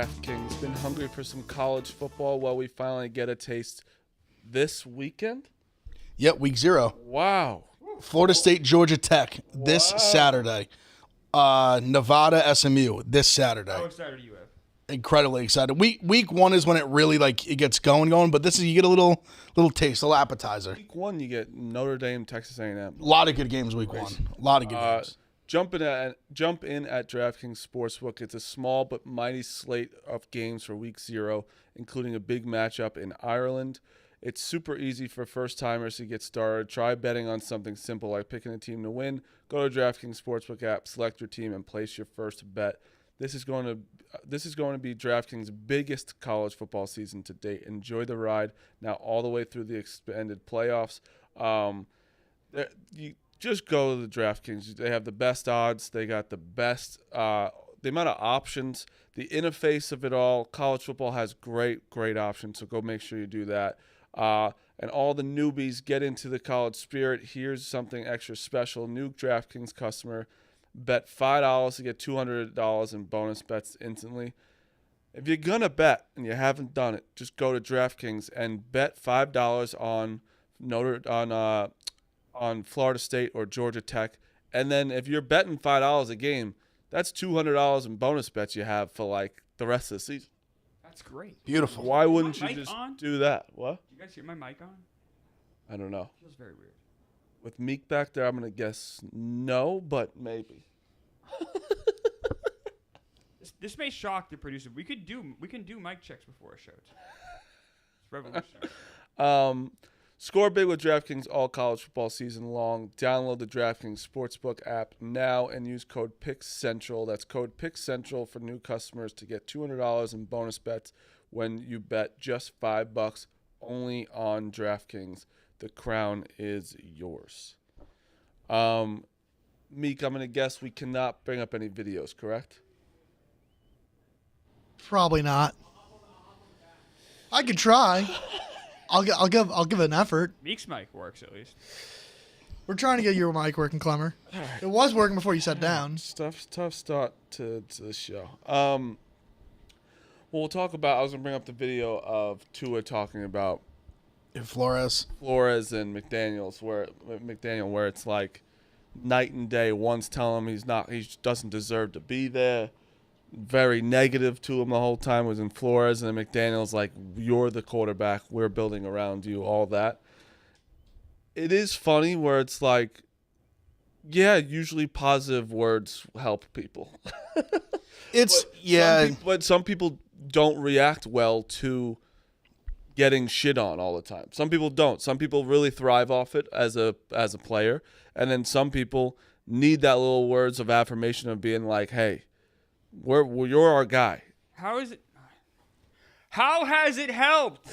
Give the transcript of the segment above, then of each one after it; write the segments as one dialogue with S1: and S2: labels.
S1: DraftKings. Been hungry for some college football? Well, we finally get a taste this weekend.
S2: Yep, week 0.
S1: Wow.
S2: Florida State, Georgia Tech this Saturday. Nevada, SMU this Saturday.
S3: How excited are you, Ev?
S2: Incredibly excited. Week 1 is when it really it gets going, but this is you get a little taste, a little appetizer.
S1: Week 1, you get Notre Dame, Texas A&M.
S2: A lot of good games week 1. A lot of good games.
S1: Jump in at DraftKings Sportsbook. It's a small but mighty slate of games for week 0, including a big matchup in Ireland. It's super easy for first-timers to get started. Try betting on something simple like picking a team to win. Go to DraftKings Sportsbook app, select your team, and place your first bet. This is going to be DraftKings' biggest college football season to date. Enjoy the ride now all the way through the expanded playoffs. You just go to the DraftKings. They have the best odds. They got the best the amount of options, the interface of it all. College football has great options, so go make sure you do that. And all the newbies get into the college spirit. Here's something extra special. New DraftKings customer, bet $5 to get $200 in bonus bets instantly. If you're going to bet and you haven't done it, just go to DraftKings and bet $5 on Florida State or Georgia Tech. And then if you're betting $5 a game, that's $200 in bonus bets you have for the rest of the season.
S3: That's great.
S2: Beautiful.
S1: Why wouldn't you
S3: mic
S1: just
S3: on?
S1: do that? What?
S3: You guys hear my mic on?
S1: I don't know.
S3: Feels very weird.
S1: With Meek back there, I'm going to guess no, but maybe.
S3: This may shock the producer. We can do mic checks before a show. It's revolutionary.
S1: Score big with DraftKings all college football season long. Download the DraftKings Sportsbook app now and use code PICKCENTRAL. That's code PICKCENTRAL for new customers to get $200 in bonus bets when you bet just $5 only on DraftKings. The crown is yours. Meek, I'm going to guess we cannot bring up any videos, correct?
S4: Probably not. I could try. I'll give it an effort.
S3: Meek's mic works at least.
S4: We're trying to get your mic working, Clemmer. It was working before you sat down.
S1: Tough start to the show. Well, we'll talk about. I was gonna bring up the video of Tua talking about
S2: Flores
S1: and McDaniel, where it's like night and day. One's telling him he doesn't deserve to be there. Very negative to him the whole time was in Flores, and then McDaniel's like, you're the quarterback, we're building around you, all that. It is funny where it's like, yeah, usually positive words help people. But some people don't react well to getting shit on all the time. Some people don't. Some people really thrive off it as a player, and then some people need that little words of affirmation of being like, hey, you're our guy.
S3: How has it helped?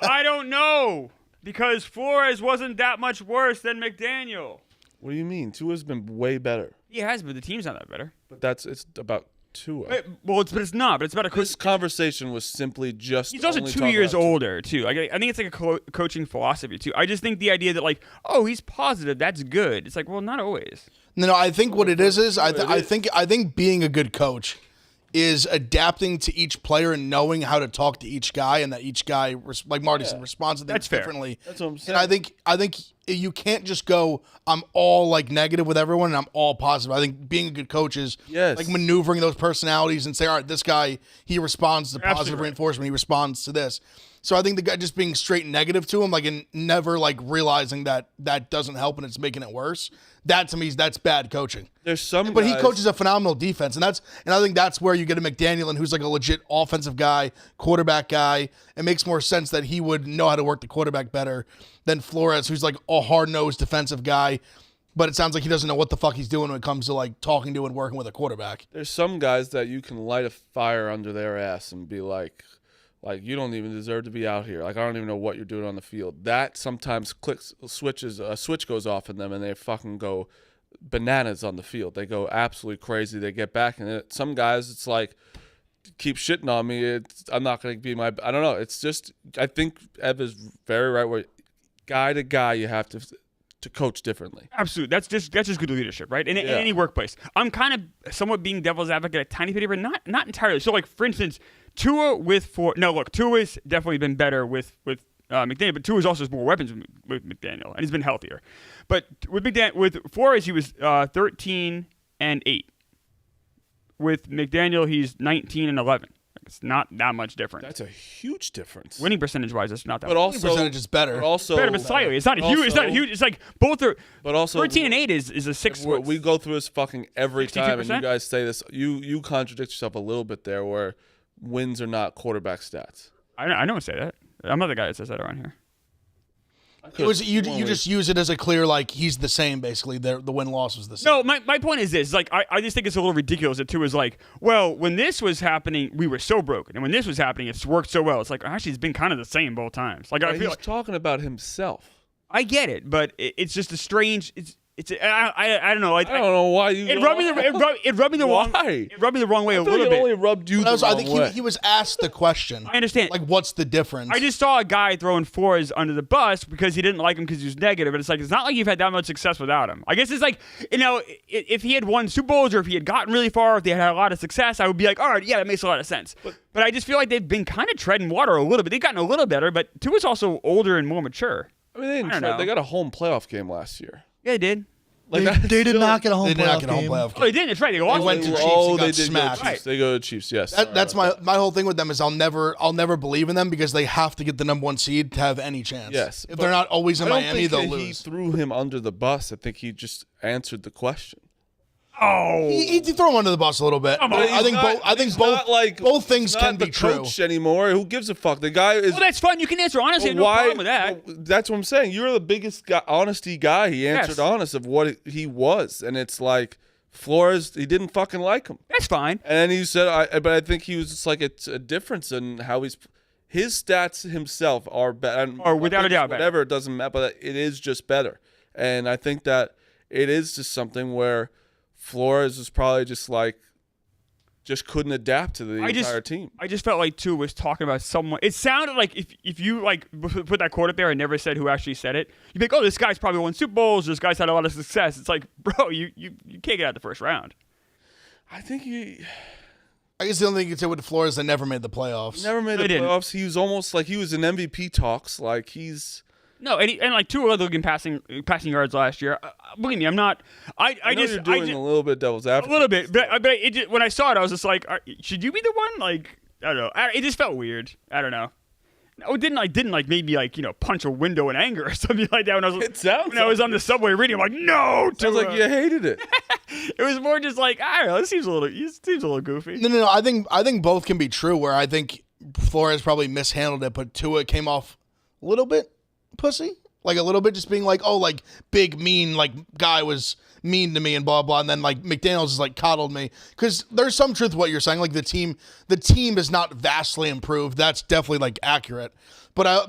S3: I don't know. Because Flores wasn't that much worse than McDaniel.
S1: What do you mean? Tua's been way better.
S3: He has, but the team's not that better.
S1: But it's about Tua.
S3: It's not. But it's about a
S1: This conversation was simply just.
S3: He's also 2 years older too. I think it's like a coaching philosophy too. I just think the idea that he's positive, that's good. It's like, well, not always.
S2: No, I think what it is I think being a good coach is adapting to each player and knowing how to talk to each guy, and that each guy, like Marty said, responds to things differently.
S1: That's what I'm saying.
S2: And I think you can't just go, I'm all negative with everyone and I'm all positive. I think being a good coach is maneuvering those personalities and say, all right, this guy, he responds to positive reinforcement, he responds to this. So I think the guy just being straight negative to him, and never realizing that doesn't help and it's making it worse. That to me that's bad coaching.
S1: There's some,
S2: but he coaches a phenomenal defense, and I think that's where you get a McDaniel, and who's a legit offensive guy, quarterback guy. It makes more sense that he would know how to work the quarterback better than Flores, who's a hard-nosed defensive guy. But it sounds like he doesn't know what the fuck he's doing when it comes to talking to and working with a quarterback.
S1: There's some guys that you can light a fire under their ass and be like, you don't even deserve to be out here. I don't even know what you're doing on the field. That sometimes a switch goes off in them, and they fucking go bananas on the field. They go absolutely crazy. They get back, and some guys, it's like, keep shitting on me. I'm not going to be I don't know. It's just, I think Ev is very right where guy to guy, you have to to coach differently.
S3: Absolutely. That's just good leadership, right? In any workplace. I'm kind of somewhat being devil's advocate a tiny bit, but not entirely. So, like, for instance, Tua's definitely been better with McDaniel, but Tua's also has more weapons with McDaniel, and he's been healthier. But with Flores, he was 13-8. With McDaniel, he's 19-11. It's not that much difference.
S1: That's a huge difference.
S3: Winning percentage-wise, it's not that much.
S2: But also, percentage is better.
S3: Better, but slightly. It's not huge. It's not huge. It's like both are. But also, 13-8 is a 6.
S1: We go through this fucking every
S3: 62%?
S1: time, and you guys say this. You contradict yourself a little bit there, where wins are not quarterback stats.
S3: I don't say that. I'm not the guy that says that around here.
S2: It was you just use it as a clear, like, he's the same, basically. The win-loss was the same.
S3: No, my point is this. Like, I just think it's a little ridiculous that Tua's like, well, when this was happening, we were so broken. And when this was happening, it's worked so well. It's like, actually, it's been kind of the same both times. Like, I feel
S1: he's talking about himself.
S3: I get it, but it's just a strange... I don't know. I
S1: don't know why you.
S3: It rubbed me the wrong. It rubbed me the wrong way a little bit.
S1: It only rubbed you the wrong way.
S2: I think he was asked the question.
S3: I understand.
S2: Like, what's the difference?
S3: I just saw a guy throwing Flores under the bus because he didn't like him because he was negative. But it's like, it's not like you've had that much success without him. I guess it's like, if he had won Super Bowls or if he had gotten really far, if they had a lot of success, I would be like, all right, yeah, that makes a lot of sense. But I just feel like they've been kind of treading water a little bit. They've gotten a little better, but Tua's also older and more mature.
S1: I mean, they got a home playoff game last year.
S3: Yeah, they did.
S4: Like they did not get a home playoff game.
S3: Oh, they didn't. That's right. They lost.
S2: They went to Chiefs and got
S1: smashed.
S2: Right.
S1: They go to Chiefs. Yes.
S2: That's my whole thing with them is I'll never believe in them because they have to get the number 1 seed to have any chance.
S1: Yes.
S2: If they're not always in Miami, they'll lose.
S1: He threw him under the bus. I think he just answered the question.
S3: Oh,
S2: he threw him under the bus a little bit. I think both things can be true.
S1: Coach anymore. Who gives a fuck? The guy is.
S3: Well, that's fine. You can answer honestly. No problem with that.
S1: That's what I'm saying. You're the biggest honesty guy. He answered honest of what he was, and it's like Flores. He didn't fucking like him.
S3: That's fine.
S1: And he said, but I think he was just like it's a difference in how his stats himself are better.
S3: Or without a doubt,
S1: whatever, it doesn't matter. But it is just better, and I think that it is just something where Flores is probably just couldn't adapt to the entire team.
S3: I just felt like Tua was talking about someone. It sounded like if you like put that quote up there and never said who actually said it, you'd be like, oh, this guy's probably won Super Bowls. This guy's had a lot of success. It's like, bro, you can't get out the first round.
S1: I think
S2: I guess the only thing you could say with Flores, they never made the playoffs.
S1: He never made the playoffs. He was almost like he was in MVP talks. Like he's.
S3: No, and like Tua looking passing yards last year. Believe me, I'm not. I just
S1: you're doing a little bit devil's advocate.
S3: A little bit, but when I saw it, I was just like, should you be the one? Like, I don't know. It just felt weird. I don't know. No, it didn't maybe punch a window in anger or something like that. When I was on the subway reading, I'm like, no.
S1: Sounds like you hated it.
S3: It was more just like, I don't know. It seems a little goofy.
S2: No. I think both can be true. Where I think Flores probably mishandled it, but Tua came off a little bit pussy, like a little bit, just being like, oh, like big mean, like guy was mean to me and blah blah, and then like McDaniels is like coddled me, because there's some truth to what you're saying. Like the team is not vastly improved. That's definitely like accurate, but I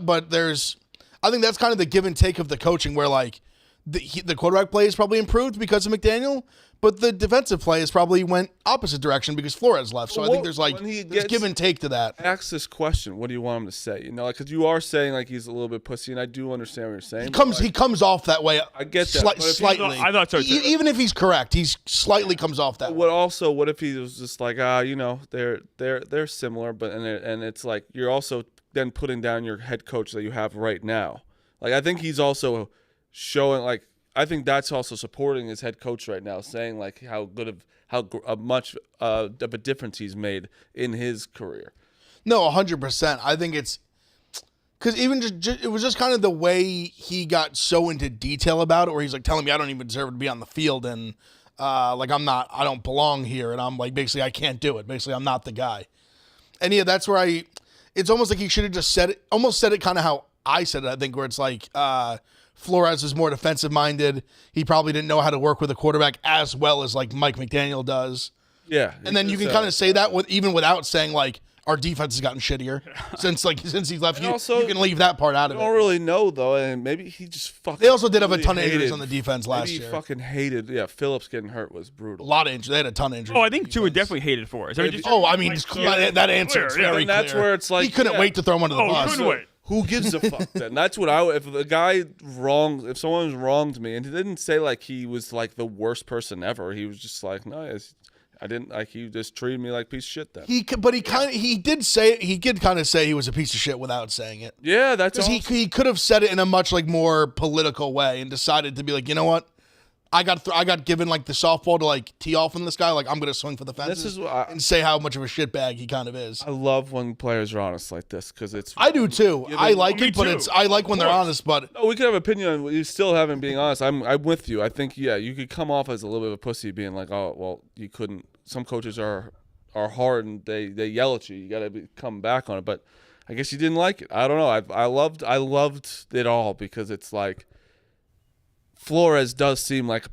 S2: think that's kind of the give and take of the coaching, where like the quarterback play is probably improved because of McDaniel, but the defensive play has probably went opposite direction because Flores left. So I think there's give and take to that.
S1: Ask this question: what do you want him to say? Because you are saying like he's a little bit pussy, and I do understand what you're saying.
S2: He comes off that way.
S1: I get that
S2: slightly.
S3: I thought so too.
S2: Even if he's correct, he slightly comes off that way.
S1: What if he was just like they're similar, but and it's like you're also then putting down your head coach that you have right now. Like I think he's also showing like. I think that's also supporting his head coach right now, saying like how much of a difference he's made in his career.
S2: No, 100%. I think it's because even it was just kind of the way he got so into detail about it, where he's like telling me I don't even deserve to be on the field, and I don't belong here, and I'm like basically I can't do it. Basically, I'm not the guy. And yeah, that's where it's almost like he should have just said it kind of how I said it. I think where it's like. Flores is more defensive-minded. He probably didn't know how to work with a quarterback as well as like Mike McDaniel does.
S1: Yeah,
S2: and then you can kind of say that even without saying like our defense has gotten shittier since he's left. You can leave that part out of it.
S1: I don't really know though, and maybe he just fucking.
S2: They also did have a ton of injuries on the defense last year.
S1: He fucking hated. Yeah, Phillips getting hurt was brutal.
S2: A lot of injuries. They had a ton of injuries.
S3: Oh, I think Tua definitely hated Flores.
S2: That answer is very clear.
S1: That's where it's like
S2: he couldn't wait to throw him under the bus.
S1: Who gives a fuck then? That's what if someone wronged me, and he didn't say like he was like the worst person ever. He was just like, no, I didn't like. He just treated me like a piece of shit then.
S2: He did kind of say he was a piece of shit without saying it.
S1: Yeah, that's awesome.
S2: He could have said it in a much like more political way and decided to be like, you know what? I got given like the softball to like tee off on this guy. Like I'm gonna swing for the fences and say how much of a shitbag he kind of is.
S1: I love when players are honest like this because it's.
S2: I do too. I like it, but I like when they're honest. But
S1: no, we could have an opinion on you still haven't being honest. I'm with you. I think you could come off as a little bit of a pussy, being like, oh well, you couldn't. Some coaches are hard and they yell at you. You got to come back on it. But I guess you didn't like it. I don't know. I loved it all because it's like. Flores does seem like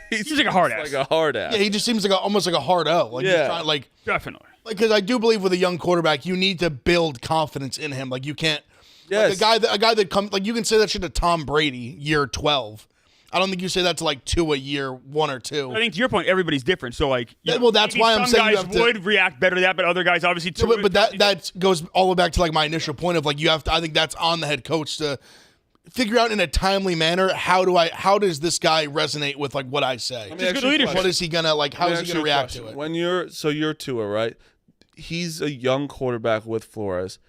S3: he's like a hard ass.
S1: Like a hard ass.
S2: Yeah, he just seems like almost like a hard O. Like he's trying, like
S3: definitely.
S2: Like because I do believe with a young quarterback, you need to build confidence in him. Like you can't.
S1: Yes.
S2: Like a guy that comes like you can say that shit to Tom Brady year 12. I don't think you say that to like Tua year 1 or 2.
S3: I think to your point, everybody's different. So like,
S2: that's why I'm saying
S3: some guys would react better to that, but other guys obviously too.
S2: But that goes all the way back to like my initial point of like you have to. I think that's on the head coach to figure out in a timely manner how does this guy resonate with like what I say? What is he gonna like? How is he gonna react to it?
S1: When you're Tua, right? He's a young quarterback with Flores,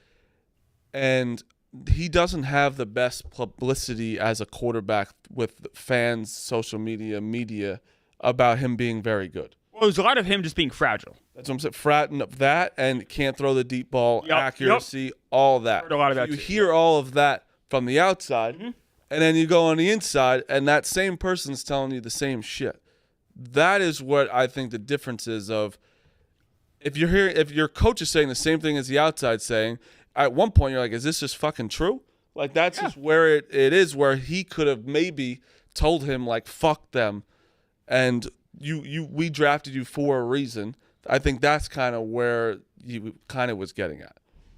S1: and he doesn't have the best publicity as a quarterback with fans, social media about him being very good.
S3: Well, there's a lot of him just being fragile.
S1: That's what I'm saying. Fratting up that and can't throw the deep ball, accuracy, all that.
S3: Heard a lot of that
S1: you hear all of that from the outside, and then you go on the inside, and that same person's telling you the same shit. That is what I think the difference is of if your coach is saying the same thing as the outside saying, at one point you're like, is this just fucking true? Like that's just where it is where he could have maybe told him like fuck them, and we drafted you for a reason. I think that's kind of where you kind of was getting at.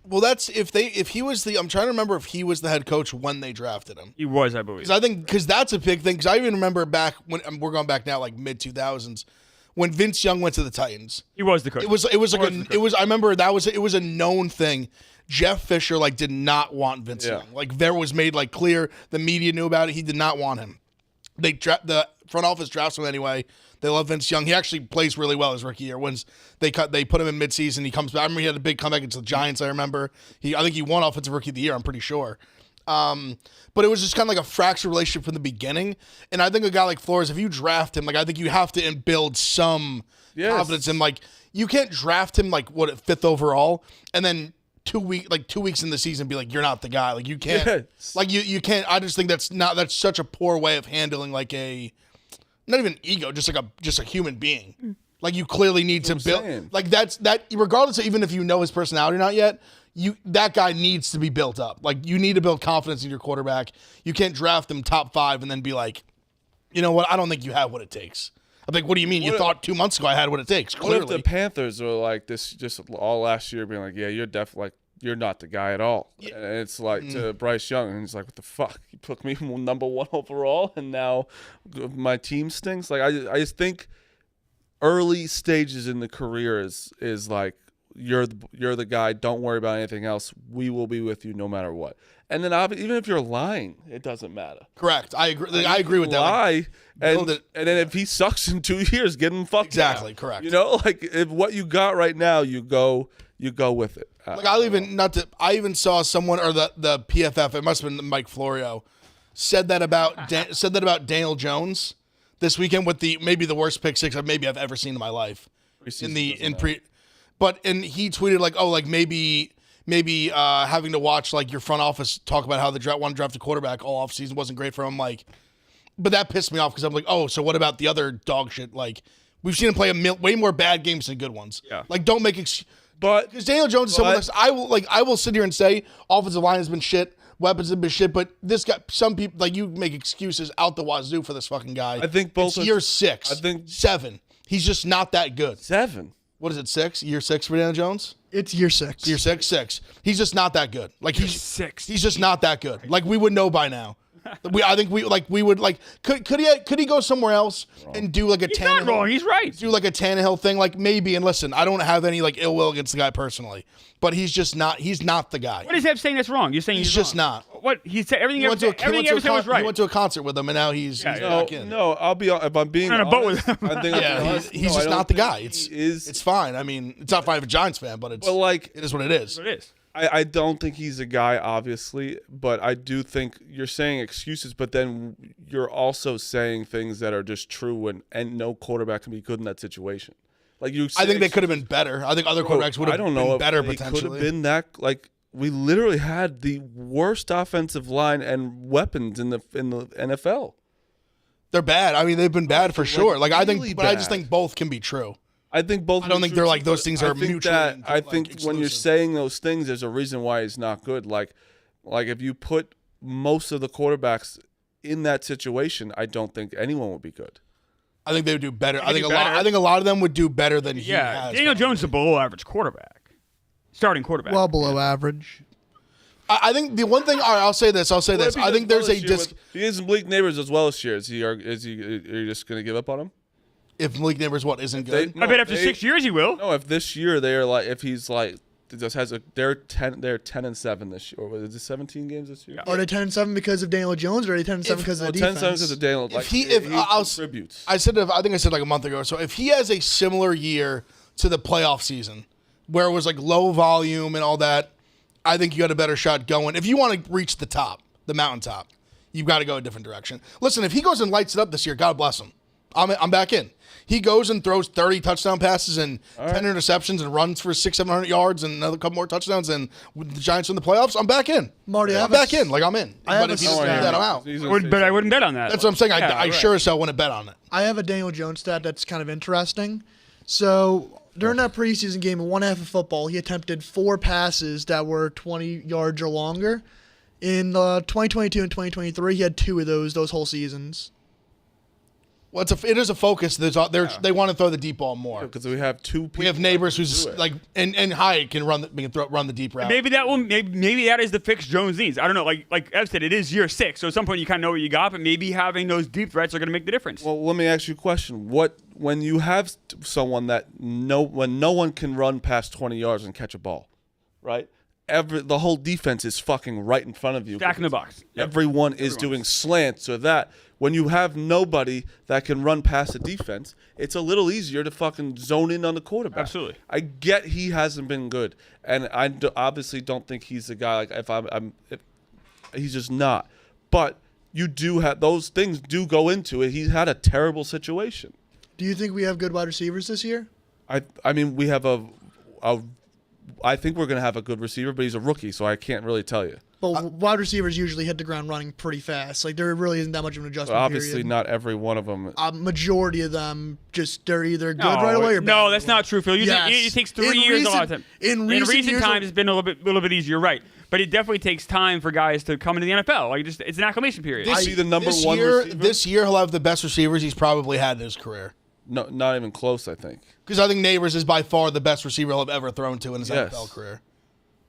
S2: Well, that's if he was I'm trying to remember if he was the head coach when they drafted him.
S3: He was, I believe.
S2: Because that's a big thing. Because I even remember back when we're going back now, like mid 2000s, when Vince Young went to the Titans.
S3: He was the coach.
S2: It was I remember it was a known thing. Jeff Fisher like did not want Vince Young. Like there was made like clear. The media knew about it. He did not want him. The front office drafts him anyway. They love Vince Young. He actually plays really well his rookie year. When they put him in midseason, he comes back. I remember he had a big comeback against the Giants. I remember I think he won offensive rookie of the year. I'm pretty sure. But it was just kind of like a fractured relationship from the beginning. And I think a guy like Flores, if you draft him, like I think you have to build some confidence in. Like you can't draft him like 5th overall, and then 2 weeks in the season be like you're not the guy. Like you can't. Like you can't. I just think that's such a poor way of handling like a. Not even ego, just a human being. Like you clearly need to build. Like that regardless of even if you know his personality or not yet, that guy needs to be built up. Like you need to build confidence in your quarterback. You can't draft him top 5 and then be like, you know what? I don't think you have what it takes. I'm like, what do you mean? You thought 2 months ago I had what it takes. Clearly.
S1: What if the Panthers were like this just all last year, being like, yeah, you're definitely like. You're not the guy at all. Yeah. And it's like to Bryce Young, and he's like, what the fuck? You took me number 1 overall, and now my team stinks? Like, I just think early stages in the career is like, you're the guy. Don't worry about anything else. We will be with you no matter what. And then even if you're lying, it doesn't matter.
S2: Correct. I agree. I agree with that.
S1: Lie, and then if he sucks in 2 years, get him fucked
S2: exactly
S1: out.
S2: Correct.
S1: You know, like if what you got right now, you go with it.
S2: Like I even saw someone or the PFF. It must have been Mike Florio said that about Daniel Jones this weekend with maybe the worst pick six I've ever seen in my life. But he tweeted like, oh, like maybe having to watch like your front office talk about how they want to draft a quarterback all offseason wasn't great for him. Like, but that pissed me off because I'm like, oh, so what about the other dog shit? Like, we've seen him play way more bad games than good ones.
S3: Yeah.
S2: Like, don't make But because Daniel Jones is someone that's I will sit here and say offensive line has been shit, weapons have been shit, but this guy, some people like you make excuses out the wazoo for this fucking guy.
S1: I think both
S2: year 6. I think 7. He's just not that good.
S1: 7.
S2: What is it? 6? Year 6 for Daniel Jones?
S4: It's year 6.
S2: Year 6. He's just not that good. Like
S3: he's 6.
S2: He's just not that good. Like we would know by now. I think we would like. Could he go somewhere else and do like a
S3: He's
S2: Tannehill?
S3: not wrong. He's right.
S2: Do like a Tannehill thing, like maybe. And listen, I don't have any like ill will against the guy personally, but he's just not. He's not the guy.
S3: What is Ev saying that's wrong? You're saying
S2: He's
S3: he's
S2: just
S3: wrong.
S2: not.
S3: What he said? Everything
S2: He went to
S3: was right.
S2: He went to a concert with him, and now he's back in.
S1: No, I'll be. If I'm being
S3: On a boat with
S1: honest,
S3: him.
S1: I think
S2: He's just not the guy. It's fine. I mean, it's not fine if a Giants fan, but it's
S1: like
S2: it is what it is.
S3: What it is.
S1: I don't think he's a guy, obviously, but I do think you're saying excuses, but then you're also saying things that are just true, and no quarterback can be good in that situation. Like
S2: I think they could have been better. I think other quarterbacks would have been better potentially.
S1: Could have been that. Like we literally had the worst offensive line and weapons in the NFL.
S2: They're bad. I mean, they've been bad for sure. Like I
S1: really
S2: think, but I
S1: bad.
S2: just think both can be true.
S1: I think both.
S2: I don't think they're like those things are mutually.
S1: I think when you're saying those things, there's a reason why he's not good. Like if you put most of the quarterbacks in that situation, I don't think anyone would be good.
S2: I think they would do better. I think a lot of them would do better than he has.
S3: Daniel Jones is a below average quarterback, starting quarterback.
S4: Well below average.
S2: I think the one thing. All right, I'll say this. I think there's a disc.
S1: He has Malik Neighbors as well as year. Are you just going to give up on him?
S2: If Malik Neighbors isn't good,
S3: I bet after 6 years he will.
S1: No, if this year if he's like they're 10-7 this year, or is it 17 games this year?
S4: Are they 10-7 because of Daniel Jones, or are they 10-7 because of the defense?
S1: 10-7 because of Daniel. Like, he contributes.
S2: I think I said like a month ago. So if he has a similar year to the playoff season, where it was like low volume and all that, I think you got a better shot going. If you want to reach the top, the mountaintop, you've got to go a different direction. Listen, if he goes and lights it up this year, God bless him. I'm back in. He goes and throws 30 touchdown passes and 10 interceptions and runs for 600-700 yards and another couple more touchdowns, and with the Giants in the playoffs, I'm back in.
S4: Marty,
S2: I'm back in. Like, I'm in.
S4: But
S2: if he doesn't do that, I'm out.
S3: But I wouldn't bet on that.
S2: That's what I'm saying. I sure as hell wouldn't bet on it.
S4: I have a Daniel Jones stat that's kind of interesting. So during that preseason game, in one half of football, he attempted 4 passes that were 20 yards or longer. In 2022 and 2023, he had 2 of those whole seasons.
S2: Well, it is a focus. They want to throw the deep ball more
S1: because we have 2 people.
S2: We have Neighbors who's like and Hyatt can run the deep route.
S3: Maybe that is the fix Jones needs. I don't know. Like Ev said, it is year 6, so at some point you kind of know what you got. But maybe having those deep threats are going to make the difference.
S1: Well, let me ask you a question. When you have someone when no one can run past 20 yards and catch a ball, right? The whole defense is fucking right in front of you.
S3: Back in the box. Yep.
S1: Everyone is doing slants or that. When you have nobody that can run past the defense, it's a little easier to fucking zone in on the quarterback.
S3: Absolutely.
S1: I get he hasn't been good, and I obviously don't think he's the guy. Like if he's just not. But you do have those things do go into it. He's had a terrible situation.
S4: Do you think we have good wide receivers this year?
S1: I mean we have I think we're going to have a good receiver, but he's a rookie, so I can't really tell you.
S4: But wide receivers usually hit the ground running pretty fast. Like, there really isn't that much of an adjustment
S1: Obviously,
S4: period.
S1: not every one of them.
S4: Majority of them, they're either good right away or bad.
S3: No, that's not true, Phil.
S4: Yes.
S3: It takes 3 years a lot of time. In recent times, it's been a little bit easier, right? But it definitely takes time for guys to come into the NFL. Like, it's an acclimation period.
S1: Is he the number one receiver?
S2: This year, he'll have the best receivers he's probably had in his career.
S1: No, not even close, I think.
S2: Because I think Neighbors is by far the best receiver he'll have ever thrown to in his NFL career.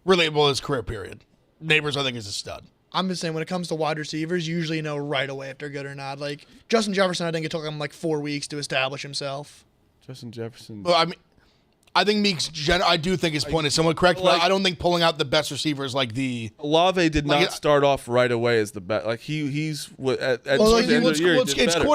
S2: Really, well, his career period. Neighbors, I think, is a stud.
S4: I'm just saying, when it comes to wide receivers, you usually know right away if they're good or not. Like, Justin Jefferson, I think it took him like 4 weeks to establish himself.
S1: Justin Jefferson.
S2: Well, I mean, I think Meek's. I do think his point is somewhat correct, but I don't think pulling out the best receivers like the
S1: Olave did not start off right away as the best. Like he's at the end of the year.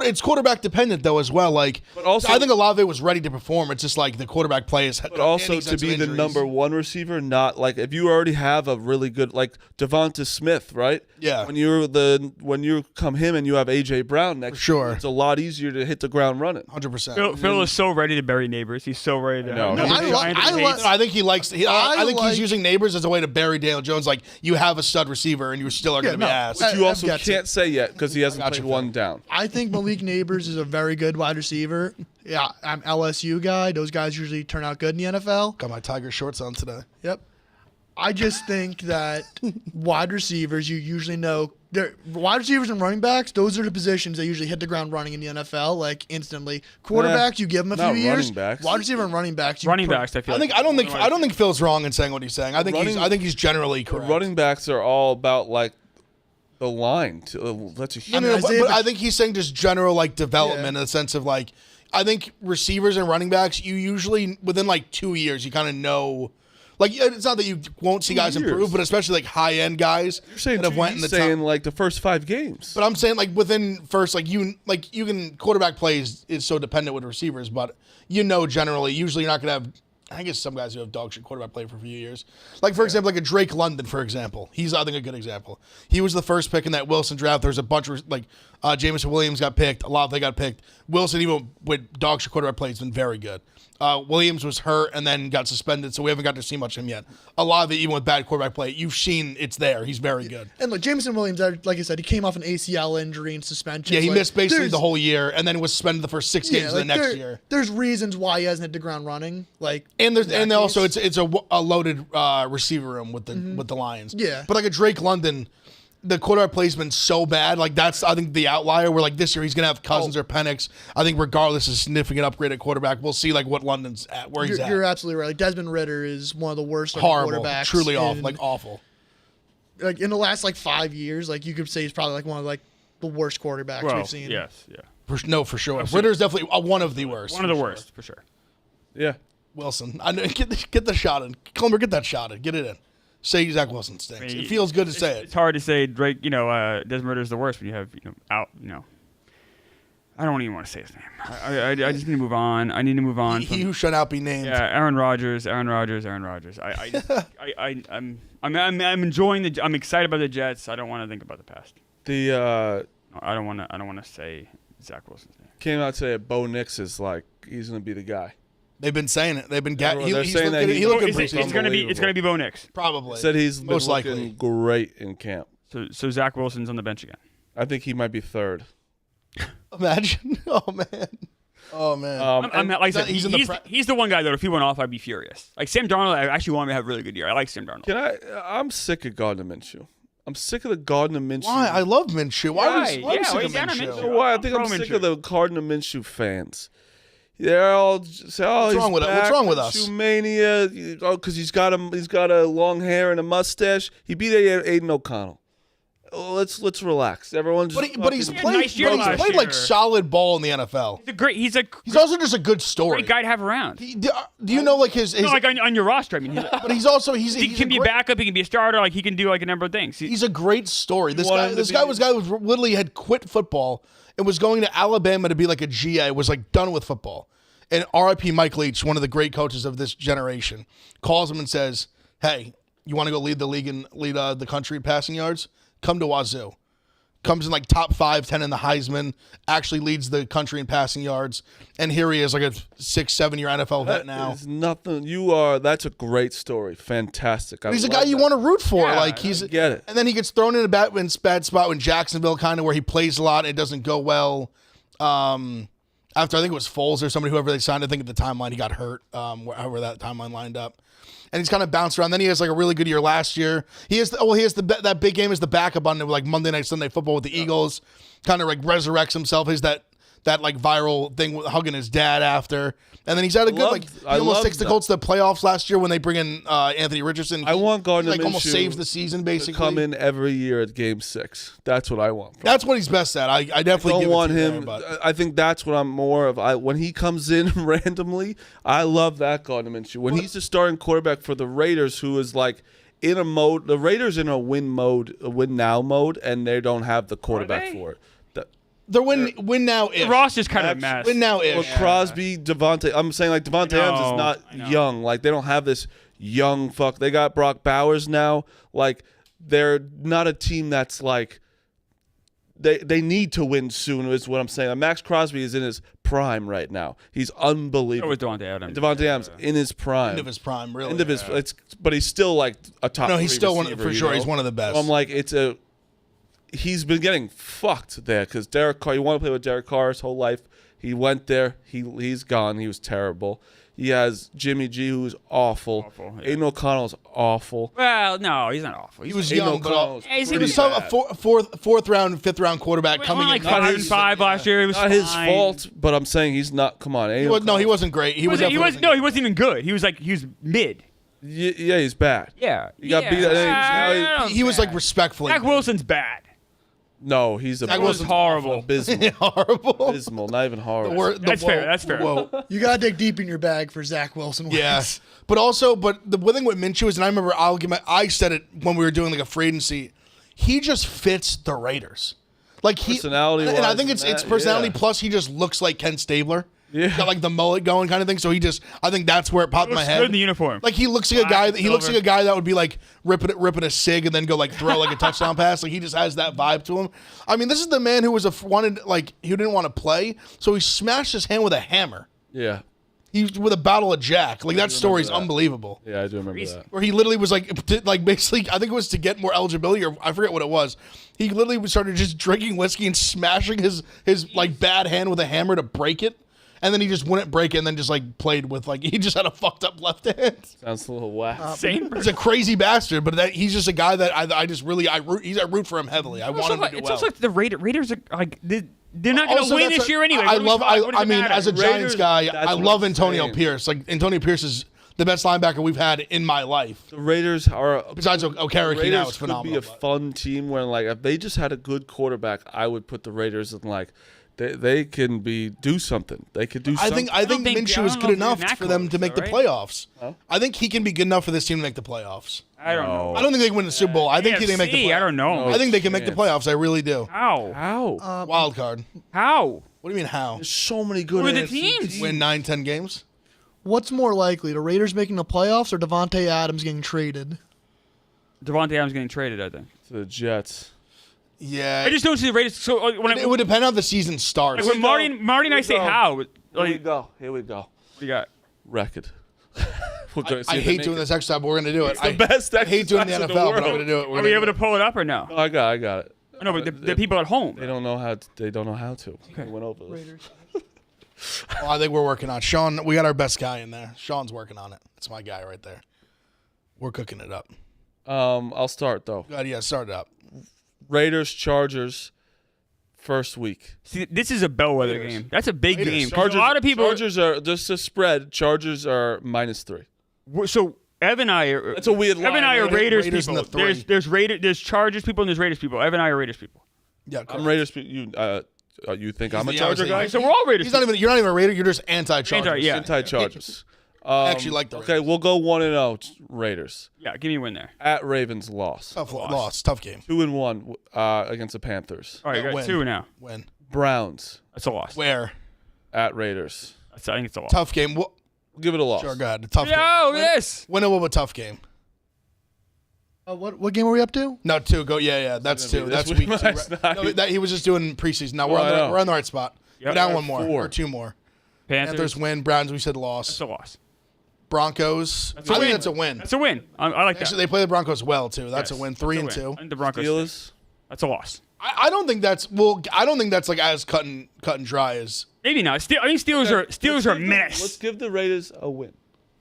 S2: It's quarterback dependent though as well. Like, but also, I think Olave was ready to perform. It's just like the quarterback play is.
S1: But also to be the number one receiver, not like if you already have a really good like Devonta Smith, right?
S2: Yeah.
S1: When you come him and you have AJ Brown next,
S2: sure,
S1: it's a lot easier to hit the ground running.
S2: 100%.
S3: Phil is so ready to bury Neighbors. He's so ready to.
S2: I think he likes. I think he's using Neighbors as a way to bury Daniel Jones. Like, you have a stud receiver, and you still are going to be ass.
S1: But you also can't say yet because he hasn't played one down.
S4: I think Malik Neighbors is a very good wide receiver. Yeah, I'm LSU guy. Those guys usually turn out good in the NFL.
S2: Got my Tiger shorts on today.
S4: Yep. I just think that wide receivers, you usually know. Wide receivers and running backs, those are the positions that usually hit the ground running in the NFL, like instantly. Quarterbacks, you give them a few years. Wide receiver and running backs.
S3: I
S2: don't think Phil's wrong in saying what he's saying. I think he's generally correct.
S1: Running backs are all about like the line. That's a huge.
S2: But I think he's saying just general like development in the sense of like I think receivers and running backs, you usually within like 2 years you kind of know. Like it's not that you won't see guys improve, but especially like high end guys that have went in the
S1: saying like the first 5 games.
S2: But I'm saying like within first you can quarterback play is so dependent with receivers, but generally usually you're not gonna have. I guess some guys who have dog shit quarterback play for a few years. Like, for example, like a Drake London, for example. He's, I think, a good example. He was the first pick in that Wilson draft. There's a bunch of, Jameson Williams got picked. A lot of they got picked. Wilson, even with dog shit quarterback play, has been very good. Williams was hurt and then got suspended, so we haven't got to see much of him yet. A lot of it, even with bad quarterback play, you've seen it's there. He's very good.
S4: And look, Jameson Williams, like I said, he came off an ACL injury and suspension.
S2: Yeah, he missed basically the whole year and then was suspended the first 6 games of the next year.
S4: There's reasons why he hasn't hit the ground running.
S2: And also it's a loaded receiver room with the Lions.
S4: Yeah.
S2: But like a Drake London, the quarterback play's been so bad. Like that's I think the outlier. Where like this year he's gonna have Cousins or Penix. I think regardless of significant upgrade at quarterback, we'll see like what London's at, where he's at.
S4: You're absolutely right. Like Desmond Ritter is one of the worst quarterbacks.
S2: Truly awful.
S4: Like in the last 5 years, like you could say he's probably like one of the worst quarterbacks we've seen.
S3: Yes, yeah.
S2: For sure. Ritter's definitely one of the worst.
S3: One of the worst, for sure.
S1: Yeah.
S2: Wilson, I know, get the shot in. Comer, get that shot in. Get it in. Say Zach Wilson stinks. It feels good to say it.
S3: It's hard to say Drake, Desmond Ritter's the worst when you have, I don't even want to say his name. I just need to move on. I need to move on.
S2: He who shall not be named.
S3: Yeah, Aaron Rodgers. I'm enjoying I'm excited about the Jets. I don't want to think about the past. I don't want to say Zach Wilson's name.
S1: Came out today. Bo Nix is he's going to be the guy.
S2: They've been saying it. They've been
S1: they're saying that
S2: he looked good.
S3: It's gonna be Bo Nix.
S2: Probably.
S1: Said he's been
S2: most likely
S1: looking great in camp.
S3: So Zach Wilson's on the bench again.
S1: I think he might be third.
S2: Imagine. Oh man.
S3: He's the one guy that if he went off, I'd be furious. Like Sam Darnold, I actually want him to have a really good year. I like Sam Darnold.
S1: I'm sick of Gardner Minshew. I'm sick of the Gardner Minshew.
S2: Why? I love Minshew. Why am I sick of
S1: Minshew? Why? I think I'm sick of the Gardner Minshew fans. They're all say, "Oh,
S2: what's wrong with us?
S1: Minshew mania." Because he's got a long hair and a mustache. He beat Aiden O'Connell. Let's relax. Everyone's.
S2: But he's played like solid ball in the NFL.
S3: He's
S2: also just a good story.
S3: Great guy to have around.
S2: Do you know like his
S3: like on your roster? I mean,
S2: but he can
S3: be a backup. He can be a starter. Like he can do like a number of things.
S2: He's a great story. This guy was literally had quit football and was going to Alabama to be like a GA. Was like done with football. And R.I.P. Mike Leach, one of the great coaches of this generation, calls him and says, "Hey, you want to go lead the league and lead the country in passing yards? Come to Wazoo." Comes in like top 5, 10 in the Heisman, actually leads the country in passing yards. And here he is, like a 6-7 year NFL vet now.
S1: Nothing. That's a great story. Fantastic.
S2: He's a guy you want to root for.
S1: Yeah,
S2: I
S1: get it.
S2: And then he gets thrown in a bad spot in Jacksonville, kind of where he plays a lot and it doesn't go well. After I think it was Foles or somebody, whoever they signed, I think at the timeline he got hurt, however that timeline lined up. And he's kind of bounced around. Then he has like a really good year last year. He has that big game as the backup on like Monday Night, Sunday Football with the Eagles. Kind of like resurrects himself. He's that like viral thing with hugging his dad after. And then he's had a good he almost takes the Colts to the playoffs last year when they bring in Anthony Richardson.
S1: I want Gardner Minshew
S2: almost saves the season basically.
S1: To come in every year at Game 6. That's what I want.
S2: That's what he's best at. I definitely
S1: don't want him. I think that's what I'm more of. When he comes in randomly, I love that Gardner Minshew. When he's the starting quarterback for the Raiders, who is like in a mode. The Raiders in a win now mode, and they don't have the quarterback for it.
S2: They're win now-ish.
S3: The roster's kind of a mess.
S2: Win now-ish.
S1: Well, Crosby, Devontae. I'm saying like Devontae Adams is not young. Like they don't have this young fuck. They got Brock Bowers now. Like they're not a team that's like they need to win soon. Is what I'm saying. Like, Max Crosby is in his prime right now. He's unbelievable.
S3: So was Devontae Adams.
S1: Devontae Adams in his prime.
S2: End of his prime, really.
S1: End of his. But he's still like a top.
S2: No, he's still
S1: receiver,
S2: for sure. He's one of the best.
S1: So I'm like he's been getting fucked there because Derek Carr. You want to play with Derek Carr his whole life. He went there. He's gone. He was terrible. He has Jimmy G, who's awful. Aiden O'Connell's awful.
S3: Well, no, he's not awful.
S2: He was young, but
S3: he
S2: was a fourth round, fifth round quarterback coming in.
S3: Like 5-5 last year. It was
S1: not his fault, but I'm saying he's not. Come on,
S2: he wasn't great. He wasn't
S3: even good. He was mid.
S1: Yeah, he's bad.
S3: Yeah,
S1: he got beat.
S2: He was like respectfully.
S3: Zach Wilson's bad.
S1: No, he's
S3: That was horrible.
S1: Abysmal.
S2: Horrible.
S1: Abysmal. Not even horrible.
S3: That's fair. That's fair.
S2: Whoa.
S4: You gotta dig deep in your bag for Zach Wilson.
S2: Yeah, but the one thing with Minshew is, and I remember I said it when we were doing like a free agency, he just fits the Raiders. Like
S1: personality,
S2: and I think it's personality plus he just looks like Ken Stabler.
S1: Yeah,
S2: got like the mullet going kind of thing. So I think that's where it popped in my head.
S3: Good in the uniform.
S2: Like he looks like a guy. He looks like a guy that would be like ripping a cig and then go like throw like a touchdown pass. Like he just has that vibe to him. I mean, this is the man who was he didn't want to play, so he smashed his hand with a hammer.
S1: Yeah.
S2: He with a bottle of Jack. Like that story is unbelievable.
S1: Yeah, I do remember that.
S2: Where he literally was like basically, I think it was to get more eligibility, or I forget what it was. He literally started just drinking whiskey and smashing his like bad hand with a hammer to break it. And then he just wouldn't break it, and then just like played with he just had a fucked up left hand.
S1: Sounds a little whack.
S2: He's a crazy bastard, but he's just a guy that I root for him heavily. I want him to do well.
S3: It's also like the Raiders are like they're not going to win this year anyway.
S2: I mean, as a Giants guy, I love Antonio Pierce. Like Antonio Pierce is the best linebacker we've had in my life.
S1: The Raiders are
S2: besides Okereke now. It's phenomenal.
S1: Could be a fun team where if they just had a good quarterback, I would put the Raiders in They can do something. They could do something.
S2: I think Minshew is good enough for them to make the playoffs. Huh? I think he can be good enough for this team to make the playoffs.
S3: I don't know.
S2: I don't think they can win the Super Bowl. I think they can make the playoffs.
S3: I don't know.
S2: I think they can make the playoffs. I really do.
S3: How?
S2: Wild card.
S3: How?
S2: What do you mean how?
S1: There's so many good
S3: Who are the teams?
S2: Win 9-10 games.
S4: What's more likely, the Raiders making the playoffs or Devontae Adams getting traded?
S3: Devontae Adams getting traded, I think.
S1: To the Jets.
S2: Yeah.
S3: I just don't see the Raiders. So
S2: it would depend on how the season starts.
S3: When Marty and I say how.
S1: Here we go. What
S3: do you got?
S1: Record.
S2: I hate doing this exercise, but we're going to do it.
S1: It's the best
S2: I hate doing the NFL, but I'm going to do it.
S3: Are we able to pull it up or no?
S1: Oh, I got it.
S3: No, but the people at home.
S1: They don't know how to.
S3: Okay.
S1: We went over this.
S4: Raiders.
S2: Well, I think we're working on it. Sean, we got our best guy in there. Sean's working on it. That's my guy right there. We're cooking it up.
S1: I'll start, though.
S2: Yeah, start it up.
S1: Raiders, Chargers, first week.
S3: See, this is a bellwether game. That's a big game.
S1: Chargers,
S3: a lot of people.
S1: Chargers are just a spread. Chargers are -3.
S3: So Ev and I are.
S1: That's a weird line.
S3: Ev and I are Raiders
S2: in
S3: people.
S2: the
S3: There's Chargers people and there's Raiders people. Ev and I are Raiders people.
S2: Yeah, correct.
S1: I'm Raiders. You think I'm a Charger guy?
S3: So we're all Raiders.
S2: You're not even a Raider. You're just anti-Chargers.
S1: Anti-Chargers.
S2: I actually like the Raiders.
S1: Okay, we'll go 1-0 Raiders.
S3: Yeah, give me a win there.
S1: At Ravens, loss.
S2: Tough loss. Tough game.
S1: 2-1 against the Panthers.
S3: All right, you got 2 now.
S2: Win.
S1: Browns.
S3: That's a loss.
S2: Where?
S1: At Raiders.
S3: I think it's a loss.
S2: Tough game.
S1: We'll give it a loss.
S2: Sure, go ahead. Tough game.
S3: Yes.
S2: Winnable, but tough game.
S4: What game are we up to?
S2: No, 2. Go. Yeah. That's 2. That's week 2. No, he was just doing preseason. No, we're on the right spot.
S3: Yep.
S2: Go down 1 more
S1: 4.
S2: or 2 more.
S3: Panthers
S2: win. Browns, we said loss.
S3: That's a loss.
S2: Broncos. I think that's a win.
S3: That's a win. I like that.
S2: Actually, they play the Broncos well too. That's a win. 3-2.
S3: And the Broncos.
S1: Steelers.
S3: That's a loss.
S2: I don't think that's like as cut and dry as.
S3: Maybe not. I think Steelers are a menace.
S1: Let's give the Raiders a win.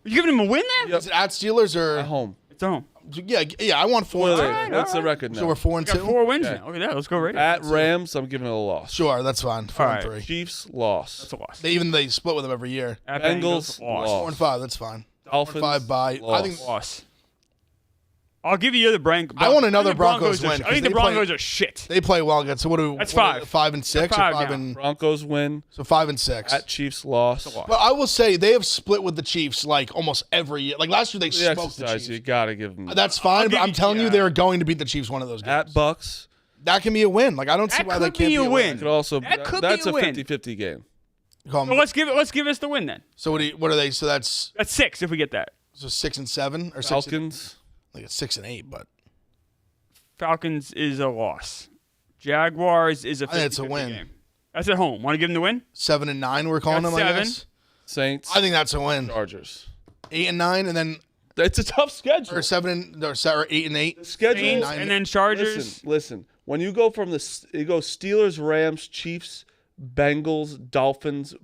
S3: You giving them a win there?
S1: Yep.
S2: Is it at Steelers or
S1: At home.
S3: It's at home.
S2: Yeah. I want 4.
S1: What's the record now?
S2: So we're 4-2.
S3: Got 4 wins now. Look at that. Let's go Raiders.
S1: At Rams, I'm giving it a loss.
S2: Sure, that's fine. 4-3.
S1: Chiefs, loss.
S3: That's a loss.
S2: They split with them every year.
S3: At
S1: Bengals, loss.
S2: 4-5. That's fine.
S1: Dolphins,
S2: 4-5 bye.
S1: loss.
S2: I think
S3: Loss. I'll give you the Broncos.
S2: I want another Broncos win.
S3: I think the Broncos are shit.
S2: They play well against. So what do we?
S3: That's 5.
S2: 5-6 or 5 and.
S1: Broncos win.
S2: So 5-6.
S1: At Chiefs, loss.
S2: But I will say they have split with the Chiefs like almost every year. Like last year they smoked the Chiefs.
S1: You gotta give them.
S2: That's fine, but I'm telling you they're going to beat the Chiefs one of those games.
S1: At Bucks.
S2: That can be a win. Like I don't see why that can't be a win.
S1: Could also that's a
S3: win.
S1: 50-50 game.
S3: So let's give us the win then.
S2: So what are they? So that's
S3: 6 if we get that.
S2: So 6-7 or
S1: Falcons.
S2: Like it's 6-8, but
S3: Falcons is a loss. Jaguars is a 50-50
S2: it's a win.
S3: Game. That's at home. Want to give them the win?
S2: 7-9. We're calling them.
S3: 7.
S2: I guess.
S1: Saints.
S2: I think that's a win.
S1: Chargers.
S2: 8-9, and then
S1: it's a tough schedule.
S2: or 8-8.
S1: The schedule.
S3: Saints, and then Chargers.
S1: Listen. When you go from you go Steelers, Rams, Chiefs, Bengals, Dolphins,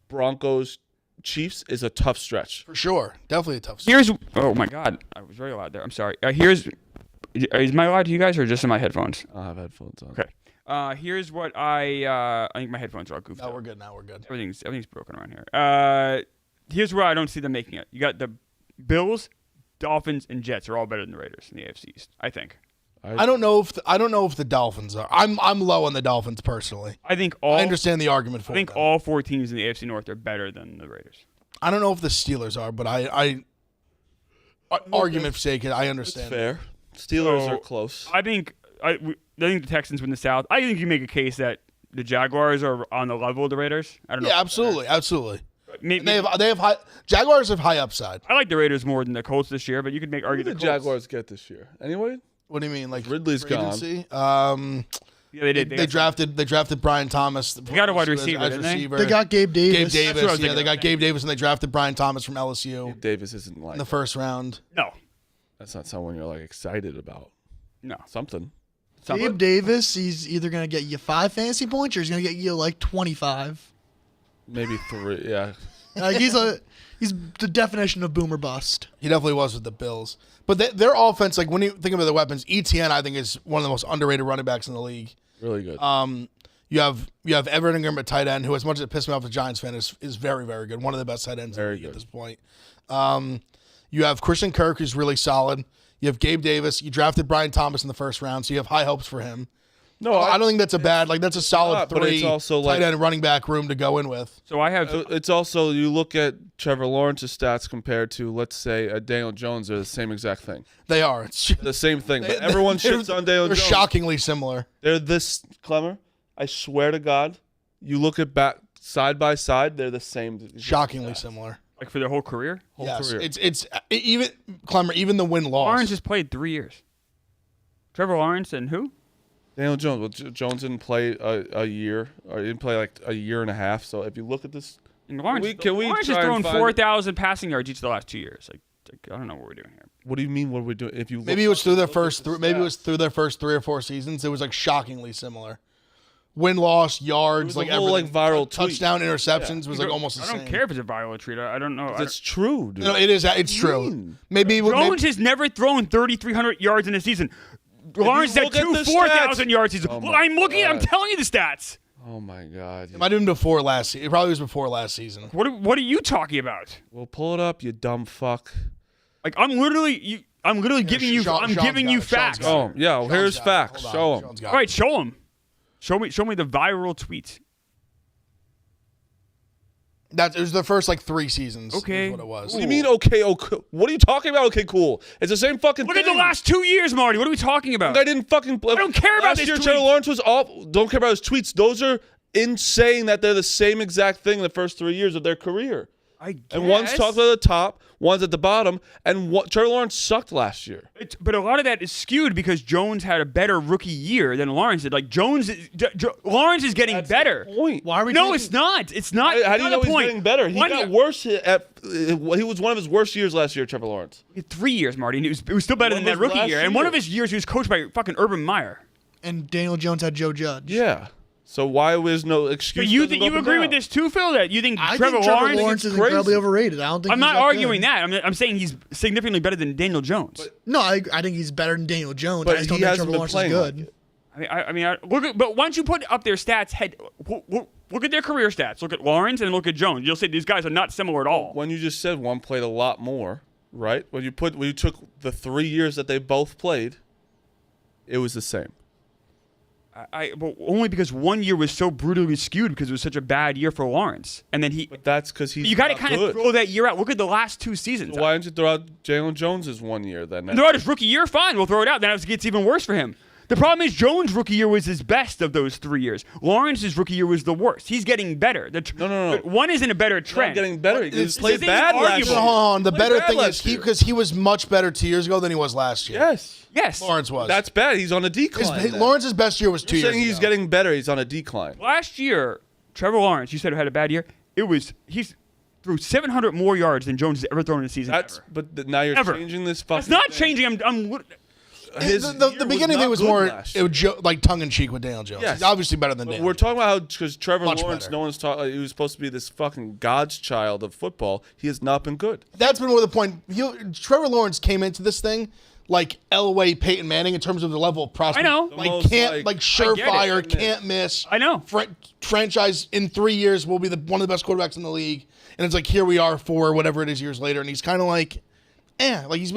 S1: Broncos, Chiefs is a tough stretch.
S2: For sure. Definitely a tough stretch.
S3: Oh my God, I was very loud there. I'm sorry. Is my loud to you guys or just in my headphones?
S1: I'll have headphones on.
S3: Okay. Here's what I think my headphones are all goofed up.
S2: We're good now. We're good.
S3: Everything's broken around here. Here's where I don't see them making it. You got the Bills, Dolphins, and Jets are all better than the Raiders in the AFC East, I think.
S2: I don't know if the Dolphins are. I'm low on the Dolphins personally.
S3: I
S2: understand the argument for it.
S3: I think all 4 teams in the AFC North are better than the Raiders.
S2: I don't know if the Steelers are, but I argument's sake, I understand.
S1: That's fair. Steelers are close.
S3: I think the Texans win the South. I think you make a case that the Jaguars are on the level of the Raiders. I don't know.
S2: Yeah, absolutely.
S3: Maybe,
S2: they have high. Jaguars have high upside.
S3: I like the Raiders more than the Colts this year, but you could make
S1: Who
S3: argument.
S1: did the Jaguars get this year? Anyway,
S2: what do you mean? Like
S1: Ridley's gone.
S3: Yeah, they did.
S2: They drafted Brian Thomas.
S3: They got a wide receiver, didn't they?
S4: They got Gabe Davis.
S2: Yeah, they got Gabe Davis, and they drafted Brian Thomas from LSU
S1: Gabe Davis isn't like
S2: in the first round.
S3: No,
S1: that's not someone you're like excited about.
S3: No,
S1: Something.
S4: Gabe Davis, he's either going to get you 5 fantasy points or he's going to get you like 25.
S1: Maybe 3, yeah.
S4: He's the definition of boomer bust.
S2: He definitely was with the Bills. But their offense, like when you think about their weapons, ETN I think is one of the most underrated running backs in the league.
S1: Really good.
S2: You have Everett Ingram at tight end, who as much as it pissed me off as a Giants fan is very, very good. One of the best tight ends in the league at this point. You have Christian Kirk, who's really solid. You have Gabe Davis. You drafted Brian Thomas in the first round, so you have high hopes for him.
S1: No,
S2: I don't think that's a bad. Like that's a solid 3
S1: also
S2: tight end running back room to go in with.
S3: So I have.
S1: It's also you look at Trevor Lawrence's stats compared to let's say a Daniel Jones. They're the same exact thing.
S2: They are. It's
S1: the same thing. But everyone shits on Daniel Jones.
S2: They're shockingly similar.
S1: They're this Clemmer. I swear to God, you look at back side by side. They're the same.
S2: Shockingly similar.
S3: Like for their whole career?
S2: Yes. It's even Clemmer, even the win-loss.
S3: Lawrence has played 3 years. Trevor Lawrence and who?
S1: Daniel Jones. Well, Jones didn't play a year, or he didn't play like a year and a half. So if you look at this,
S3: And Lawrence, Lawrence has
S1: try
S3: thrown
S1: and find
S3: 4,000 passing yards each of the last 2 years. Like I don't know what we're doing here.
S1: what do you mean? What are we doing? If you
S2: maybe it was through their first maybe it was through their first 3 or 4 seasons. It was like shockingly similar. Win-loss, yards, like
S1: whole,
S2: everything.
S1: like viral tweet.
S2: Touchdown, interceptions was like almost the same.
S3: I don't care if it's a viral tweet. I don't know.
S1: It's true, dude.
S2: No, it is. It's true. Maybe
S3: Jones has never thrown 3,300 yards in a season. Lawrence had 4,000 yards season. Well, I'm looking. I'm telling you the stats.
S1: Oh my God.
S2: It might have been before last season. It probably was before last season.
S3: What are you talking about?
S1: Well, pull it up, you dumb fuck.
S3: Like I'm literally giving you. I'm giving you facts.
S1: Oh yeah, well, here's facts. Show them.
S3: All right, show them. Show me the viral tweet.
S2: It was the first like 3 seasons.
S3: Okay.
S2: Is what it was.
S1: What do you mean? Okay, what are you talking about? Okay, cool. It's the same fucking
S3: Look
S1: thing.
S3: at the last 2 years, Marty. What are we talking about?
S1: I didn't fucking.
S3: I don't care about
S1: last
S3: this
S1: year.
S3: tweet.
S1: Trevor Lawrence was off. Don't care about his tweets. Those are insane that they're the same exact thing in the first 3 years of their career.
S3: I guess.
S1: And one's talked at the top, one's at the bottom, and Trevor Lawrence sucked last year.
S3: But a lot of that is skewed because Jones had a better rookie year than Lawrence did. Like Lawrence is getting better.
S1: Point.
S4: Why are we?
S3: No, it's not. It's not.
S1: How do you know he's
S3: point.
S1: getting better? He got worse he was one of his worst years last year, Trevor Lawrence.
S3: 3 years, Marty. And it was still better than that rookie year. And one of his years, he was coached by fucking Urban Meyer.
S4: And Daniel Jones had Joe Judge.
S1: Yeah. So why was no excuse?
S3: But you agree with this too, Phil? That you think Trevor Lawrence
S4: is incredibly overrated. I don't think.
S3: I'm not arguing that. I'm saying he's significantly better than Daniel Jones.
S4: No, I think he's better than Daniel Jones.
S1: But
S4: I just don't
S1: he
S4: think
S1: hasn't
S4: Trevor
S1: been
S4: Lawrence is
S1: playing
S4: good.
S3: Look at. But once you put up their stats, look at their career stats. Look at Lawrence and look at Jones. You'll say these guys are not similar at all.
S1: When you just said one played a lot more, right? When you took the 3 years that they both played, it was the same.
S3: But only because 1 year was so brutally skewed because it was such a bad year for Lawrence, and then
S1: But that's because he's.
S3: You got to
S1: not
S3: kind
S1: good.
S3: of throw that year out. Look at the last 2 seasons.
S1: So why didn't you throw out Jalen Jones's 1 year then?
S3: Throw out his rookie year, fine. We'll throw it out. Then it gets even worse for him. The problem is Jones' rookie year was his best of those 3 years. Lawrence's rookie year was the worst. He's getting better.
S1: No.
S3: One isn't a better trend.
S1: Not getting better. He
S3: This
S1: played
S3: isn't
S1: bad last
S3: arguable.
S1: year.
S2: Hold on. The
S1: Played
S2: better
S1: bad
S2: thing is
S1: last year.
S2: because he was much better 2 years ago than he was last year.
S1: Yes.
S3: Lawrence
S2: was.
S1: That's bad. He's on a decline.
S2: Lawrence's best year was 2
S1: You're
S2: years
S1: saying he's
S2: ago.
S1: getting better. He's on a decline.
S3: Last year, Trevor Lawrence, you said had a bad year. He's threw 700 more yards than Jones has ever thrown in a season.
S1: But now you're changing this fucking.
S3: That's not
S1: thing.
S3: changing. I'm
S2: The beginning thing was more like tongue in cheek with Daniel Jones.
S1: Yes.
S2: He's obviously better than Daniel.
S1: We're talking about how because Trevor
S2: Much
S1: Lawrence,
S2: better.
S1: no one's talking. He was supposed to be this fucking God's child of football. He has not been good.
S2: That's been more the point. Trevor Lawrence came into this thing like Elway, Peyton Manning in terms of the level of prospect.
S3: I know.
S2: Surefire, can't miss.
S3: I know.
S2: Franchise in 3 years will be one of the best quarterbacks in the league, and it's like here we are 4 whatever it is years later, and he's kind of like Like he's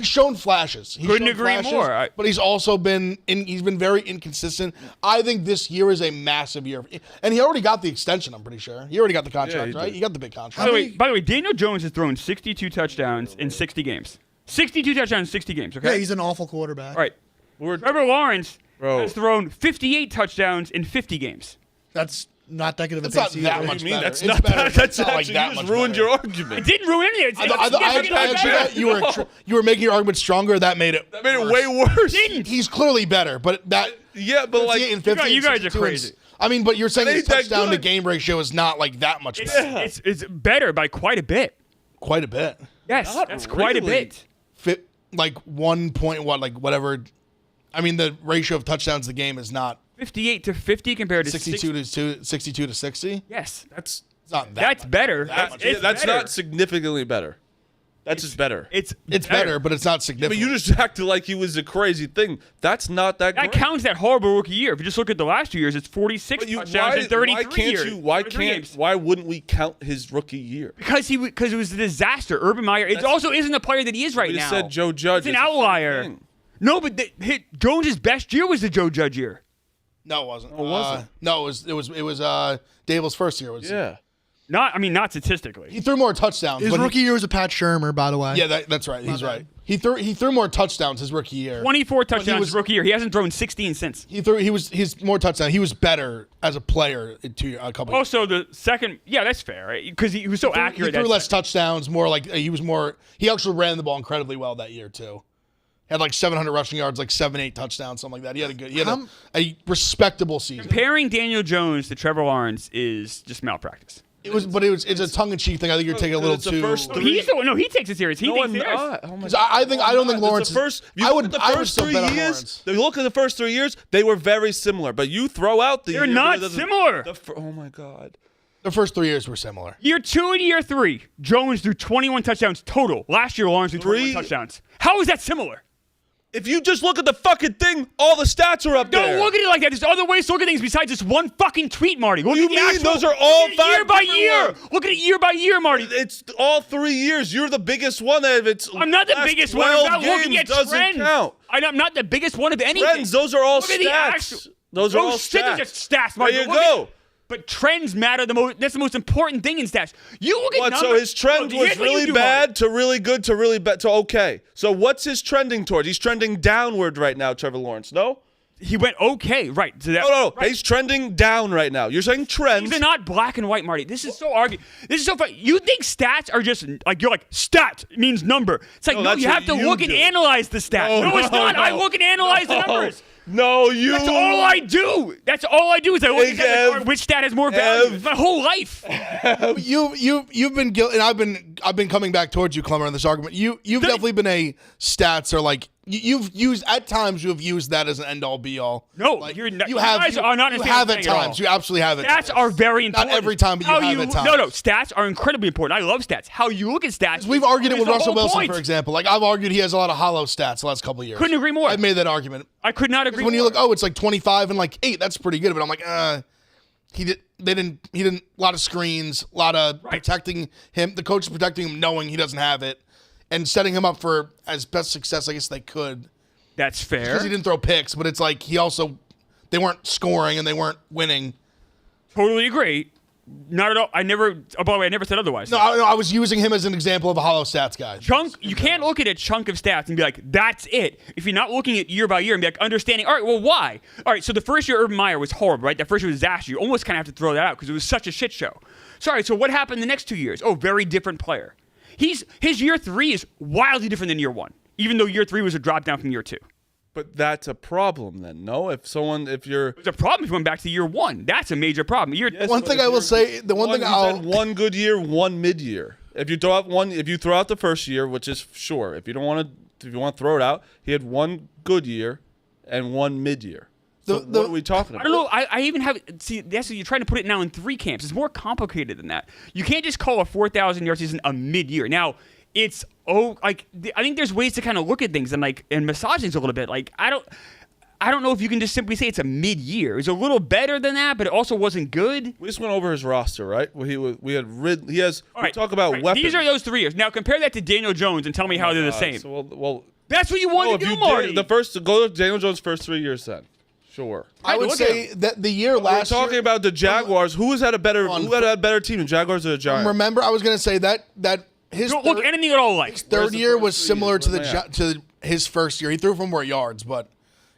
S2: shown flashes.
S3: Couldn't agree more.
S2: But he's also been very inconsistent. I think this year is a massive year, and he already got the extension. I'm pretty sure he already got the contract, right? He got the big contract.
S3: By the way, Daniel Jones has thrown 62 touchdowns in 60 games. 62 touchdowns in 60 games. Okay.
S4: Yeah, he's an awful quarterback.
S3: All right. Trevor Lawrence has thrown 58 touchdowns in 50 games.
S4: That's not that good of a
S2: It's not
S4: pace
S2: that
S4: either.
S2: much
S1: I mean,
S2: better.
S1: that's
S2: It's
S1: not
S2: better,
S1: that.
S2: but
S1: That's
S2: it's not
S1: actually
S2: that
S1: you
S2: much
S1: just ruined
S2: better.
S1: your argument.
S3: It didn't ruin anything.
S2: I actually thought you were making your argument stronger. That made it
S1: way worse.
S2: He's clearly better, but that
S1: but like
S2: and 50
S3: you guys are
S2: 62
S3: crazy.
S2: I mean, but you're saying
S1: That
S2: his
S1: ain't that
S2: touchdown to
S1: good.
S2: game ratio is not like that much better.
S3: It's better by quite a bit.
S2: Quite a bit.
S3: Yes,
S1: Not
S3: that's quite a
S1: really.
S3: bit.
S2: Like 1 point what, like whatever. I mean, the ratio of touchdowns to the game is not
S3: 58 to 50 compared to
S2: 62 to 60.
S3: Yes,
S2: It's not that.
S3: that's better.
S1: that's
S3: better.
S1: not significantly better. That's just better.
S3: It's
S2: better, but it's not
S1: But
S2: significant.
S1: you just acted like he was a crazy thing. That's not that
S3: That
S1: great.
S3: counts that horrible rookie year. If you just look at the last 2 years, it's 46 touchdowns in 33 years.
S1: Why wouldn't we count his rookie year?
S3: Because it was a disaster. Urban Meyer. It also isn't the player that he is right
S1: We
S3: now.
S1: just said Joe Judge.
S3: It's an
S1: is the same
S3: outlier.
S1: thing.
S3: No, but Jones' best year was the Joe Judge year.
S2: No, it wasn't.
S1: Oh, was it?
S2: No, it was Dable's first year.
S1: Yeah.
S3: Not statistically.
S2: He threw more touchdowns.
S4: His
S2: but
S4: rookie year was a Pat Shermer, by the way.
S2: Yeah, that's right. He's right. He threw more touchdowns his rookie year.
S3: 24 touchdowns
S2: was-
S3: rookie year. He hasn't thrown 16 since.
S2: He's more touchdowns. He was better as a player in a couple.
S3: Also, the second, that's fair, right? Because he was so accurate.
S2: He threw less touchdowns. More like he actually ran the ball incredibly well that year too. He had like 700 rushing yards, like 7-8 touchdowns, something like that. He had a respectable season.
S3: Comparing Daniel Jones to Trevor Lawrence is just malpractice.
S2: It's a tongue-in-cheek thing. I think you're taking a little
S1: It's the
S2: too.
S1: first
S3: He takes it serious. He
S1: No,
S3: takes
S1: I'm
S3: it serious.
S1: not. Oh my
S2: 'Cause I don't think Lawrence.
S1: I would
S2: still bet on Lawrence.
S1: If you look at the first 3 years, they were very similar. But you throw out the
S3: They're
S1: year
S3: not
S1: because of
S3: similar.
S1: oh my God.
S2: The first 3 years were similar.
S3: Year 2 and year 3, Jones threw 21 touchdowns total. Last year, Lawrence threw 21 touchdowns. How is that similar?
S1: If you just look at the fucking thing, all the stats are up there.
S3: Don't look at it like that. There's other ways to look at things besides this one fucking tweet, Marty. Look
S1: You
S3: at the
S1: mean
S3: actual,
S1: those are all
S3: look at it year
S1: 5
S3: by
S1: different
S3: year?
S1: ones?
S3: Look at it year by year, Marty.
S1: It's all 3 years. You're the biggest one.
S3: I'm not the biggest one. I'm not looking at
S1: doesn't
S3: trends.
S1: count.
S3: I'm not the biggest one of anything.
S1: Trends, those are all
S3: Look at the
S1: stats.
S3: actual-
S1: Those are all
S3: shit, they're
S1: stats.
S3: just stats, Marty.
S1: There you
S3: Look at-
S1: go.
S3: But trends matter the most. That's the most important thing in stats. You look at
S1: What?
S3: numbers.
S1: So his trend
S3: Here's
S1: was
S3: what you
S1: really
S3: do,
S1: bad
S3: Marty.
S1: to really good to really bad to okay. So what's his trending towards? He's trending downward right now, Trevor Lawrence. No?
S3: He went okay, right? So that,
S1: No.
S3: right.
S1: He's trending down right now. You're saying trends.
S3: These are not black and white, Marty. This is so This is so funny. You think stats are just like you're like stat means number. It's like
S1: No,
S3: no,
S1: that's
S3: you
S1: what
S3: have to
S1: you
S3: look and
S1: do.
S3: analyze the stats. No, it's not. I look and analyze the numbers.
S1: No, you.
S3: That's all I do. That's all I do is I look
S1: Hey,
S3: at
S1: Ev.
S3: which stat has more value.
S1: Ev.
S3: It's my whole life.
S2: You've been guilty, and I've been coming back towards you, Clemmer, on this argument. You've definitely been a stats or like you've used at times. You have used that as an end all be all.
S3: No,
S2: like,
S3: you're not.
S2: You have.
S3: guys are not
S2: you
S3: understanding
S2: have
S3: the
S2: at
S3: thing at all.
S2: times. You absolutely have at
S3: Stats
S2: times.
S3: are very important.
S2: Not every time, but you
S3: How
S2: have at times.
S3: No, stats are incredibly important. I love stats. How you look at stats.
S2: We've argued it
S3: is
S2: with
S3: the
S2: Russell
S3: whole
S2: Wilson,
S3: point.
S2: for example. Like I've argued he has a lot of hollow stats the last couple of years.
S3: Couldn't agree more.
S2: I've made that argument.
S3: I could not agree
S2: When you
S3: more.
S2: look, it's like 25 and like 8. That's pretty good. But I'm like, he didn't. A lot of screens, a lot of protecting him. The coach is protecting him, knowing he doesn't have it, and setting him up for as best success I guess they could.
S3: That's fair.
S2: Because he didn't throw picks, but it's like they weren't scoring and they weren't winning.
S3: Totally agree. Not at all. By the way, I never said otherwise.
S2: No, I was using him as an example of a hollow stats guy.
S3: You can't look at a chunk of stats and be like, that's it. If you're not looking at year by year and be like, understanding, all right, well, why? All right, so the first year Urban Meyer was horrible, right? That first year was a disaster. You almost kind of have to throw that out because it was such a shit show. Sorry, so what happened the next 2 years? Oh, very different player. His year 3 is wildly different than year 1, even though year 3 was a drop down from year 2.
S1: But that's a problem then, no? If you're...
S3: It's a problem if you went back to year 1. That's a major problem.
S2: One thing I will say,
S1: he's had one good year, one mid-year. If you throw out the first year, which is sure, if you want to throw it out, he had one good year and one mid-year. So what are we talking about?
S3: I don't know. I even have you're trying to put it now in 3 camps. It's more complicated than that. You can't just call a 4,000-yard season a mid-year. Now, I think there's ways to kind of look at things and massage things a little bit. Like I don't know if you can just simply say it's a mid-year. It was a little better than that, but it also wasn't good.
S1: We just went over his roster, right? Where he has.
S3: All right,
S1: talk about weapons.
S3: These are those 3 years. Now compare that to Daniel Jones and tell me how they're the same.
S1: So, well,
S3: that's what you want to do, Marty.
S1: Go to Daniel Jones' first 3 years then. Sure.
S2: I would say that the year last year.
S1: We're talking about the Jaguars. Who had a better team, the Jaguars or the Giants?
S2: Remember, I was going to say that his
S3: don't look anything at all like.
S2: Third year was similar to his first year. He threw for more yards, but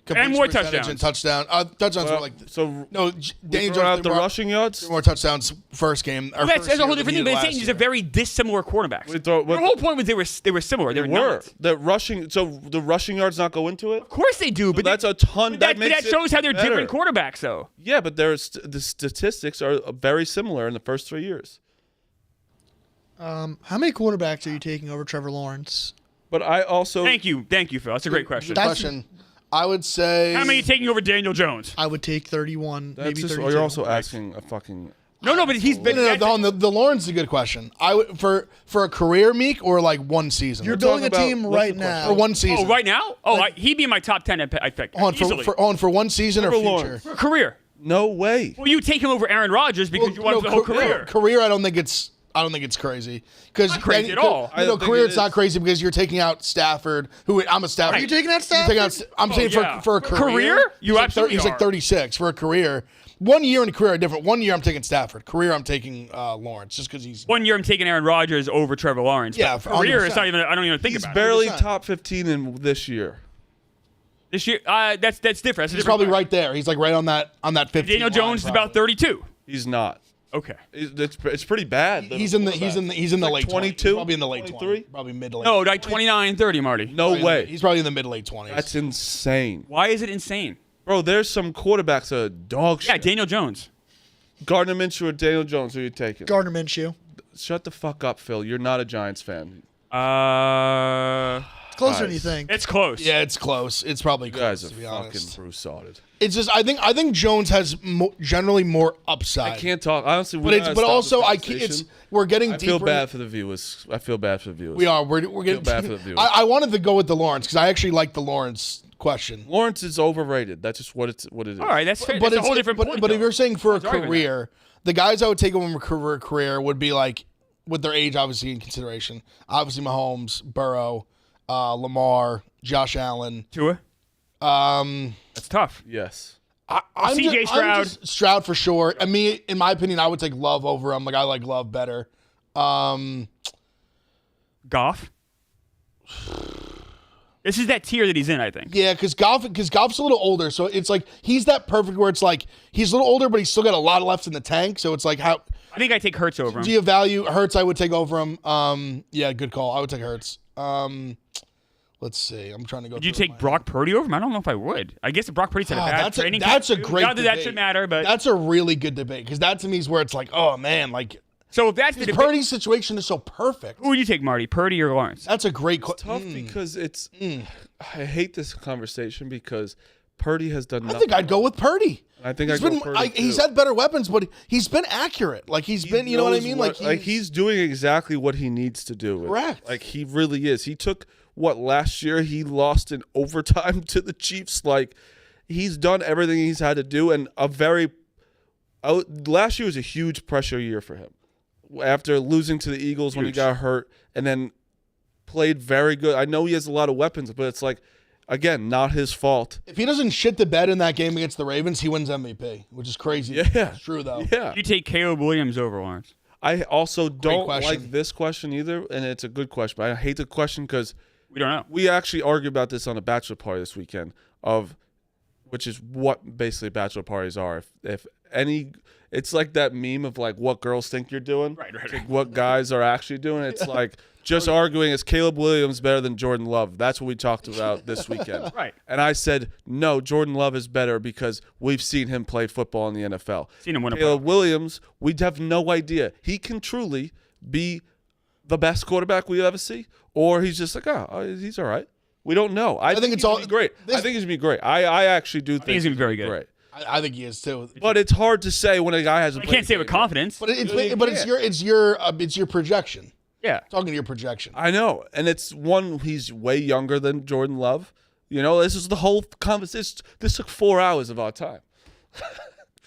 S3: and more touchdowns.
S2: And touchdowns were like
S1: Daniel Jones out the rushing yards.
S2: More touchdowns first game.
S3: That's a whole different thing. But it's saying these are very dissimilar quarterbacks. The whole point was they were similar. They were
S1: the rushing. So the rushing yards not go into it.
S3: Of course they do, but
S1: that's a ton.
S3: That shows how they're different quarterbacks, though.
S1: Yeah, but the statistics are very similar in the first 3 years.
S4: How many quarterbacks are you taking over Trevor Lawrence?
S1: But I also
S3: thank you, Phil. That's a great question.
S2: Good question. I would say.
S3: How many are you taking over Daniel Jones?
S4: I would take 31, maybe 32.
S1: You're also asking a fucking.
S3: No, but he's been.
S2: The Lawrence is a good question. I would for a career, Meek, or like one season.
S4: You're building a team right now
S2: for one season.
S3: Oh, right now? He'd be in my top 10. I pick easily.
S2: For one season or future
S3: for a career.
S1: No way.
S3: Well, you take him over Aaron Rodgers because you want him the whole career.
S2: Career, I don't think it's crazy. Because
S3: not crazy at all.
S2: Career, it's not crazy because you're taking out Stafford. I'm a Stafford.
S4: Are you taking out Stafford?
S2: I'm saying for a career.
S3: You absolutely
S2: he's like 36 for a career. 1 year and a career are different. 1 year I'm taking Stafford. Career I'm taking Lawrence just because he's.
S3: 1 year I'm taking Aaron Rodgers over Trevor Lawrence.
S2: Yeah,
S3: career is not even. I don't even think about it.
S1: He's barely top 15 in this year.
S3: This year, that's different.
S2: He's probably right there. He's like right on that 15.
S3: Daniel Jones is about 32.
S1: He's not.
S3: Okay.
S1: It's pretty bad.
S2: He's in the late
S1: 22,
S2: probably in the late 20s. Probably mid to late.
S3: No, like 29, 30, Marty.
S1: No way.
S2: He's probably in the mid to late 20s.
S1: That's insane.
S3: Why is it insane?
S1: Bro, there's some quarterbacks that are dog shit.
S3: Yeah, Daniel Jones.
S1: Gardner Minshew or Daniel Jones, who are you taking?
S4: Gardner Minshew.
S1: Shut the fuck up, Phil. You're not a Giants fan.
S4: It's closer than you think.
S3: It's close.
S2: Yeah, it's close. It's probably close,
S1: You guys
S2: to be
S1: are fucking
S2: honest.
S1: bruce-sodded.
S2: It's just I think Jones has generally more upside.
S1: I can't talk honestly.
S2: But also we're getting deeper.
S1: I feel bad for the viewers.
S2: We are. We're getting
S1: bad for the viewers.
S2: I wanted to go with the Lawrence because I actually like the Lawrence question.
S1: Lawrence is overrated. That's just what it is.
S3: All right, that's fair.
S2: But
S3: that's
S2: it's
S3: a whole different point.
S2: But if you're saying for a
S3: What's arguing
S2: career, the guys I would take over for a career would be like with their age obviously in consideration. Obviously Mahomes, Burrow, Lamar, Josh Allen.
S3: Tua? That's tough.
S1: Yes.
S3: CJ Stroud.
S2: Stroud for sure. I mean, in my opinion, I would take Love over him. Like I like Love better.
S3: Goff? This is that tier that he's in, I think.
S2: Yeah, because Goff's a little older, so it's like he's that perfect where it's like he's a little older, but he's still got a lot left in the tank. So it's like how
S3: I think I take Hurts over him.
S2: do you value Hurts? I would take over him. Yeah, good call. I would take Hurts. Let's see. I'm trying to go.
S3: Would you take Brock Purdy over him? I don't know if I would. I guess Brock Purdy's had a bad training.
S2: That's a great
S3: Not that
S2: debate.
S3: that should matter, but
S2: that's a really good debate because that to me is where it's like, oh man, like
S3: so if that's the debate,
S2: Purdy's situation is so perfect.
S3: Who would you take, Marty? Purdy or Lawrence?
S2: That's a great
S1: question. Tough because it's. I hate this conversation because Purdy has done nothing.
S2: I think I'd go with Purdy.
S1: I think
S2: he's had better weapons, but he's been accurate. Like he's been, you know what I mean?
S1: He's doing exactly what he needs to do.
S2: Correct.
S1: Like he really is. He took last year he lost in overtime to the Chiefs. Like he's done everything he's had to do, and last year was a huge pressure year for him. After losing to the Eagles when he got hurt, and then played very good. I know he has a lot of weapons, but it's like, again, not his fault.
S2: If he doesn't shit the bed in that game against the Ravens, he wins MVP, which is crazy.
S1: Yeah.
S2: It's true, though.
S1: Yeah.
S3: You take Caleb Williams over Lawrence.
S1: I also don't like this question either, and it's a good question, but I hate the question because
S3: we don't know.
S1: We actually argued about this on a bachelor party this weekend, which is what basically bachelor parties are. If any, it's like that meme of like what girls think you're doing,
S3: right.
S1: Like what guys are actually doing. It's like just arguing is Caleb Williams better than Jordan Love. That's what we talked about this weekend.
S3: Right.
S1: And I said no, Jordan Love is better because we've seen him play football in the NFL.
S3: Seen him win a
S1: Caleb Williams, we have no idea. He can truly be the best quarterback we ever see, or he's just like, he's all right. We don't know. I think it's all great. I think he's gonna be great. I actually do think
S3: he's gonna be very good.
S1: Great.
S2: I think he is too.
S1: But it's hard to say when a guy hasn't.
S3: I can't say with confidence.
S2: But it's your projection.
S3: Yeah,
S2: talking to your projection.
S1: I know, and it's one. He's way younger than Jordan Love. You know, this is the whole conversation. This took 4 hours of our time.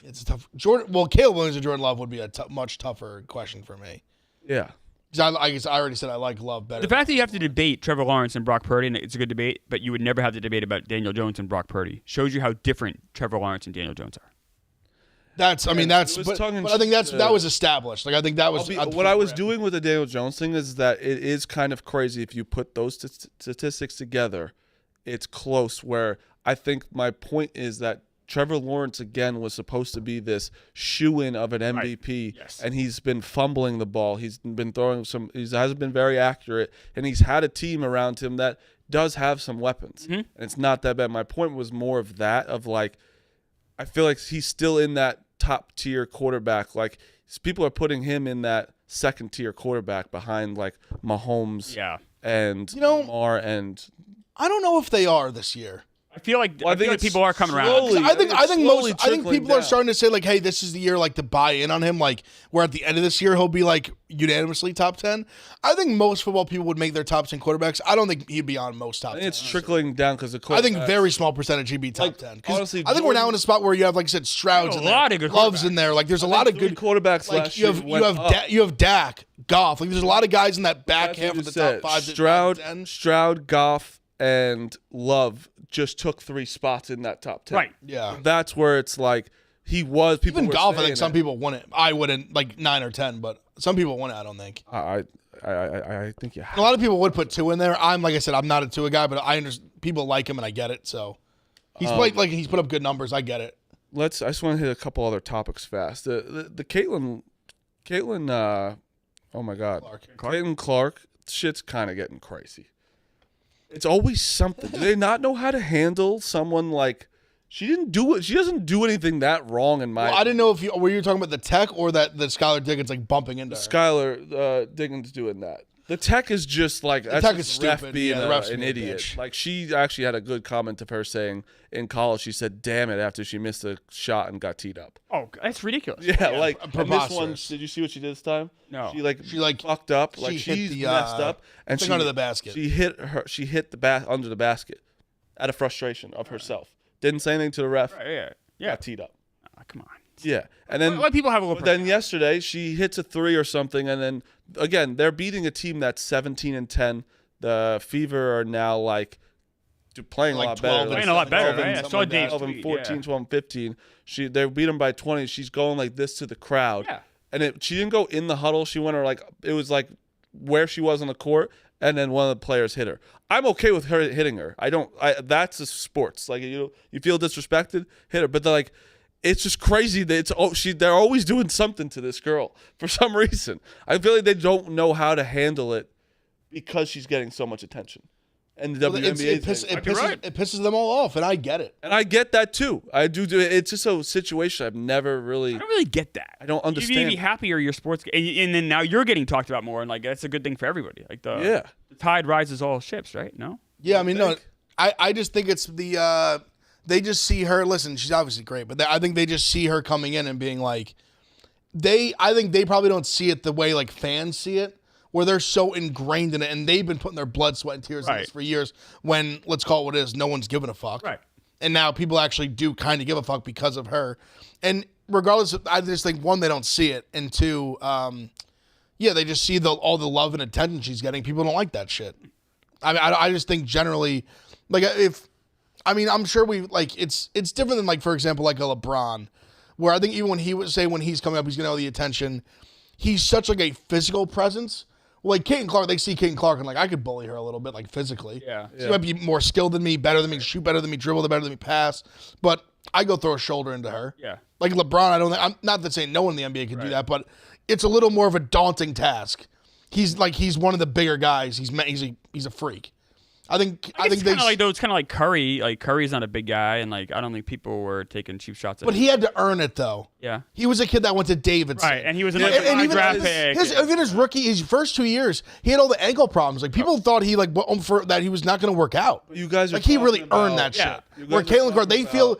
S2: It's tough. Caleb Williams and Jordan Love would be a much tougher question for me.
S1: Yeah.
S2: I guess I already said I like Love better.
S3: The fact that you have to debate Trevor Lawrence and Brock Purdy, and it's a good debate, but you would never have to debate about Daniel Jones and Brock Purdy, shows you how different Trevor Lawrence and Daniel Jones are.
S2: But I think that was established. Like I think that was
S1: what I was doing with the Daniel Jones thing is that it is kind of crazy if you put those statistics together. It's close. Where I think my point is that Trevor Lawrence again was supposed to be this shoe-in of an MVP,
S3: Yes.
S1: and he's been fumbling the ball. He's been throwing he hasn't been very accurate, and he's had a team around him that does have some weapons, and it's not that bad. My point was more of that, of like, I feel like he's still in that top-tier quarterback. Like, people are putting him in that second-tier quarterback behind like Mahomes, and Lamar, and
S2: I don't know if they are this year.
S3: I feel like people are coming around.
S2: I think people are starting to say like, hey, this is the year like to buy in on him. Like, where at the end of this year he'll be like unanimously top 10. I think most football people would make their top 10 quarterbacks. I don't think he'd be on most top 10.
S1: It's trickling down because
S2: I think very small percentage he'd be top 10.
S1: Honestly,
S2: I think we're now in a spot where you have, like I said, Strouds in there, Loves in there. Like, there's a lot of good
S1: quarterbacks.
S2: Like, you have Dak, Goff. Like, there's a lot of guys in that back half of the top 5.
S1: Stroud, Goff, and Love just took 3 spots in that top 10.
S3: Right.
S2: Yeah.
S1: That's where it's like people
S2: even Goff. I think some people won it. I wouldn't, like 9 or 10, but some people won it. I don't think.
S1: I think
S2: a lot of people would put 2 in there. Like I said, I'm not a 2 guy, but I understand people like him and I get it. So he's he's put up good numbers. I get it.
S1: I just want to hit a couple other topics fast. The Caitlin. Oh my God, Caitlin Clark. Shit's kind of getting crazy. It's always something. Do they not know how to handle someone like she didn't do it? She doesn't do anything that wrong in my.
S2: I didn't know if were you talking about the tech or that the Skylar Diggins like bumping into her.
S1: Skylar Diggins doing that. The tech is just like
S2: the tech is stupid.
S1: Being an idiot.
S2: Bitch.
S1: Like she actually had a good comment of her saying in college she said "damn it" after she missed a shot and got teed up.
S3: Oh, that's ridiculous.
S1: Yeah, like and this one. Did you see what she did this time?
S3: No.
S1: She like fucked up. Like she's messed up and she
S2: under the basket.
S1: She hit under the basket out of frustration of herself. Didn't say anything to the ref.
S3: Yeah.
S1: Got teed up.
S3: Oh, come on.
S1: Yeah, and then
S3: let people have a little.
S1: Then yesterday she hits a 3 or something, and then again they're beating a team that's 17-10. The Fever are now playing
S2: like
S1: a lot better.
S3: Playing a lot better. Right? I saw Dave's
S1: 12 and 14, 12 and 15. They beat them by 20. She's going like this to the crowd.
S3: Yeah.
S1: And she didn't go in the huddle. She went it was like where she was on the court, and then one of the players hit her. I'm okay with her hitting her. That's a sports. Like you feel disrespected, hit her. But they're like. It's just crazy that they're always doing something to this girl for some reason. I feel like they don't know how to handle it because she's getting so much attention. And the WNBA
S2: it pisses them all off, and I get it.
S1: And I get that too. I do. It's just a situation I've never really.
S3: I don't really get that.
S1: I don't understand.
S3: You need to be happier your sports, and then now you're getting talked about more, and like that's a good thing for everybody. Like the tide rises all ships, right? No.
S2: Yeah, I mean, no. I just think it's the. They just see her. Listen, she's obviously great, but I think they just see her coming in and being like, I think they probably don't see it the way like fans see it, where they're so ingrained in it, and they've been putting their blood, sweat, and tears in this for years. When let's call it what it is, no one's giving a fuck.
S3: Right.
S2: And now people actually do kind of give a fuck because of her. And regardless, I just think 1, they don't see it, and 2, they just see all the love and attention she's getting. People don't like that shit. I just think generally, like I'm sure it's different than like, for example, like a LeBron, where I think even when when he's coming up, he's going to have the attention. He's such like a physical presence. Well, like Caitlin Clark, they see Caitlin Clark and like, I could bully her a little bit, like physically.
S3: Yeah.
S2: She might be more skilled than me, better than me, shoot better than me, dribble better than me, pass. But I go throw a shoulder into her.
S3: Yeah.
S2: Like LeBron, I'm not that saying no one in the NBA can do that, but it's a little more of a daunting task. He's one of the bigger guys. He's a freak. I think
S3: it's kind of like though. It's kind of like Curry. Like Curry's not a big guy, and like I don't think people were taking cheap shots at him.
S2: But he had to earn it though.
S3: Yeah,
S2: he was a kid that went to Davidson,
S3: right? And he was another draft pick.
S2: Even his first 2 years, he had all the ankle problems. Like people thought he that he was not going to work out.
S1: But you guys are
S2: like he really earned that shit. Where Caitlin Clark, they feel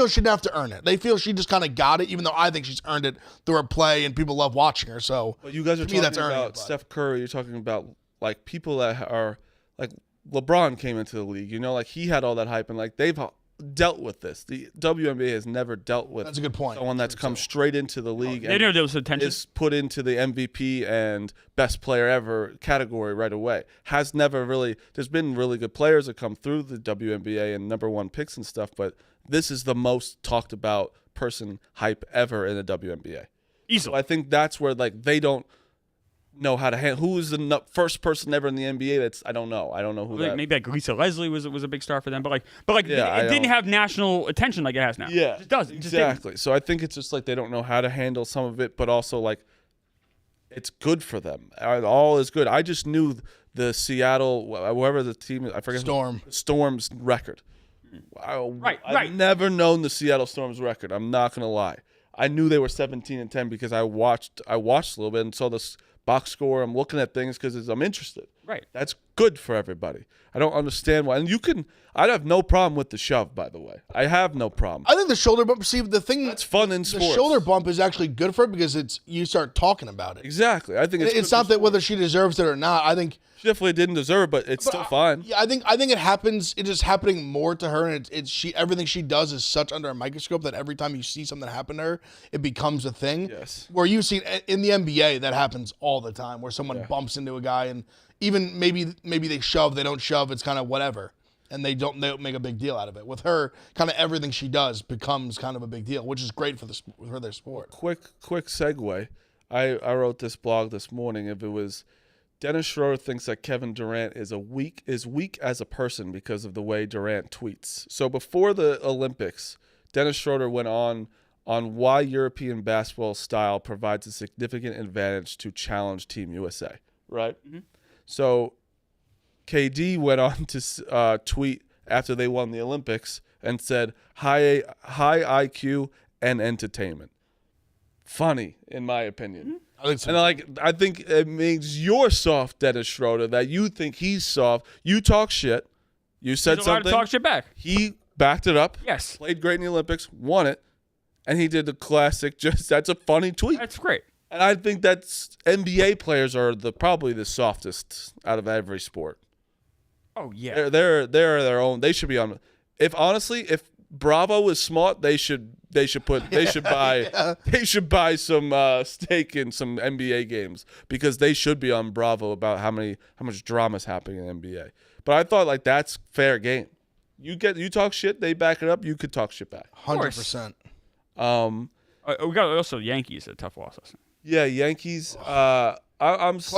S2: she didn't have to earn it. They feel she just kind of got it, even though I think she's earned it through her play, and people love watching her. So,
S1: but you guys are talking about Steph Curry. You're talking about like people that are like. LeBron came into the league. Like he had all that hype, and like they've dealt with this. The WNBA has never dealt with.
S2: That's a good point.
S1: Someone that's come straight into the league
S3: They never dealt with attention.
S1: is put into the MVP and best player ever category right away. Has never really. There's been really good players that come through the WNBA and #1 picks and stuff, but this is the most talked about person hype ever in the WNBA.
S3: Easily.
S1: So I think that's where like they don't know how to handle. Who is the first person ever in the NBA? That's I don't know who that.
S3: Maybe like Lisa Leslie was a big star for them, but
S1: Yeah,
S3: it didn't have national attention like it has now.
S1: Yeah,
S3: it does. It just
S1: exactly. So I think it's just like they don't know how to handle some of it, but also like it's good for them. All is good. I just knew the Seattle, whoever the team is, I forget. Storm's record. I've never known the Seattle Storm's record. I'm not gonna lie. I knew they were 17-10 because I watched a little bit and saw this box score. I'm looking at things because I'm interested.
S3: Right.
S1: That's good for everybody. I don't understand why. And I'd have no problem with the shove, by the way. I have no problem.
S2: I think the shoulder bump, see, the thing
S1: that's fun in sports.
S2: The shoulder bump is actually good for it because you start talking about it.
S1: Exactly. I think
S2: it's not that whether she deserves it or not. I think
S1: she definitely didn't deserve it, but it's still fine.
S2: Yeah, I think it happens. It is happening more to her, and everything she does is such under a microscope that every time you see something happen to her, it becomes a thing.
S1: Yes.
S2: Where you see in the NBA that happens all the time, where someone bumps into a guy, and even maybe they shove, they don't shove. It's kind of whatever, and they don't make a big deal out of it. With her, kind of everything she does becomes kind of a big deal, which is great for their sport.
S1: Quick segue. I wrote this blog this morning. If it was Dennis Schroeder thinks that Kevin Durant is weak as a person because of the way Durant tweets. So before the Olympics, Dennis Schroeder went on why European basketball style provides a significant advantage to challenge Team USA. Right. Mm-hmm. So KD went on to tweet after they won the Olympics and said, high IQ and entertainment. Funny, in my opinion. Mm-hmm. I think it means you're soft, Dennis Schroeder, that you think he's soft. You talk shit. You said
S3: he's
S1: something.
S3: To talk shit back.
S1: He backed it up.
S3: Yes.
S1: Played great in the Olympics, won it, and he did the classic. That's a funny tweet.
S3: That's great.
S1: And I think that's NBA players are probably the softest out of every sport.
S3: Oh yeah.
S1: They're their own. They should be on. If Bravo is smart, they should buy some stake in some NBA games because they should be on Bravo about how much drama's happening in the NBA. But I thought like that's fair game. You talk shit, they back it up. You could talk shit back.
S2: 100%.
S3: We got also Yankees a tough loss.
S1: Yeah, Yankees.
S2: Clay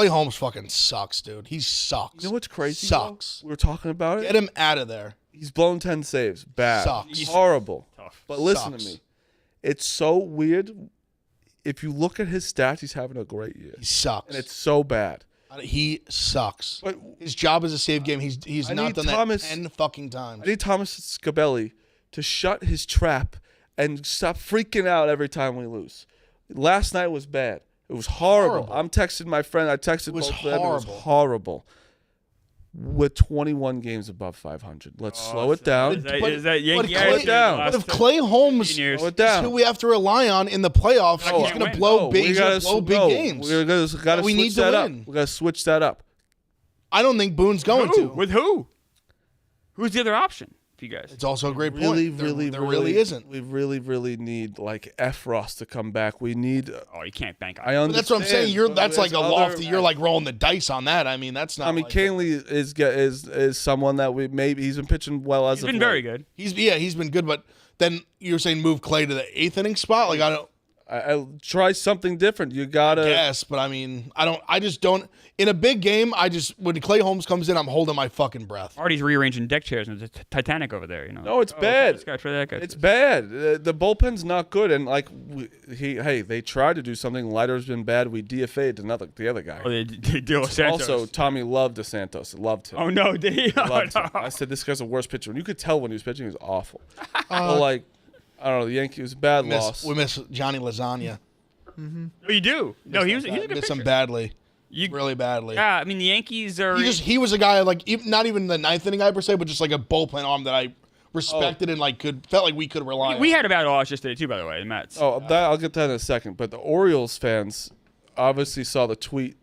S2: Holmes fucking sucks, dude. He sucks.
S1: You know what's crazy?
S2: Sucks.
S1: We were talking about it.
S2: Get him out of there.
S1: He's blown 10 saves. Bad.
S2: Sucks.
S1: He's horrible.
S3: Tough.
S1: But listen to me. It's so weird. If you look at his stats, he's having a great year.
S2: He sucks.
S1: And it's so bad.
S2: He sucks.
S1: But
S2: his job is a save game. He's not done that 10 fucking times.
S1: I need Thomas Scabelli to shut his trap and stop freaking out every time we lose. Last night was bad. It was horrible. I'm texting my friend. I texted both of them. It was horrible. With 21 games above 500. Let's slow it down.
S3: Is that Yankee?
S1: Slow it down.
S2: But if Clay Holmes is who we have to rely on in the playoffs, he's going to blow big games.
S1: We need to win. We got to switch that up.
S2: I don't think Boone's going to.
S3: With who? Who's the other option for you guys?
S2: It's also a great point. There really isn't.
S1: We really need like F. Ross to come back. We need.
S3: You can't bank on.
S1: I understand.
S2: That's what I'm saying. That's like a lofty. You're like rolling the dice on that. I mean, that's not.
S1: I mean, Canley is someone that he's been pitching well as.
S3: He's been very good.
S2: He's been good, but then you're saying move Clay to the 8th inning spot. Like
S1: I try something different. You gotta.
S2: Yes, but I mean, I just don't. In a big game, when Clay Holmes comes in, I'm holding my fucking breath.
S3: Artie's rearranging deck chairs and it's Titanic over there.
S1: No, it's bad.
S3: This guy, try that guy.
S1: It's bad. The bullpen's not good, and like they tried to do something. Leiter's been bad. We DFA'd the other guy.
S3: Oh, they do Santos.
S1: Also, Tommy loved DeSantos. Loved him.
S3: Oh no, did he?
S1: Loved him. I said this guy's the worst pitcher. And you could tell when he was pitching, he was awful. But like, I don't know. The Yankees was a bad loss.
S2: We miss Johnny Lasagna.
S3: Mm-hmm. Oh, you do? No, he was a good pitcher.
S2: Miss him badly. Really badly.
S3: Yeah, I mean the Yankees are.
S2: He was a guy like not even the 9th inning guy per se, but just like a bullpen arm that I respected and like felt like we could rely on.
S3: We had a bad loss yesterday too, by the way, the Mets.
S1: I'll get that in a second. But the Orioles fans obviously saw the tweet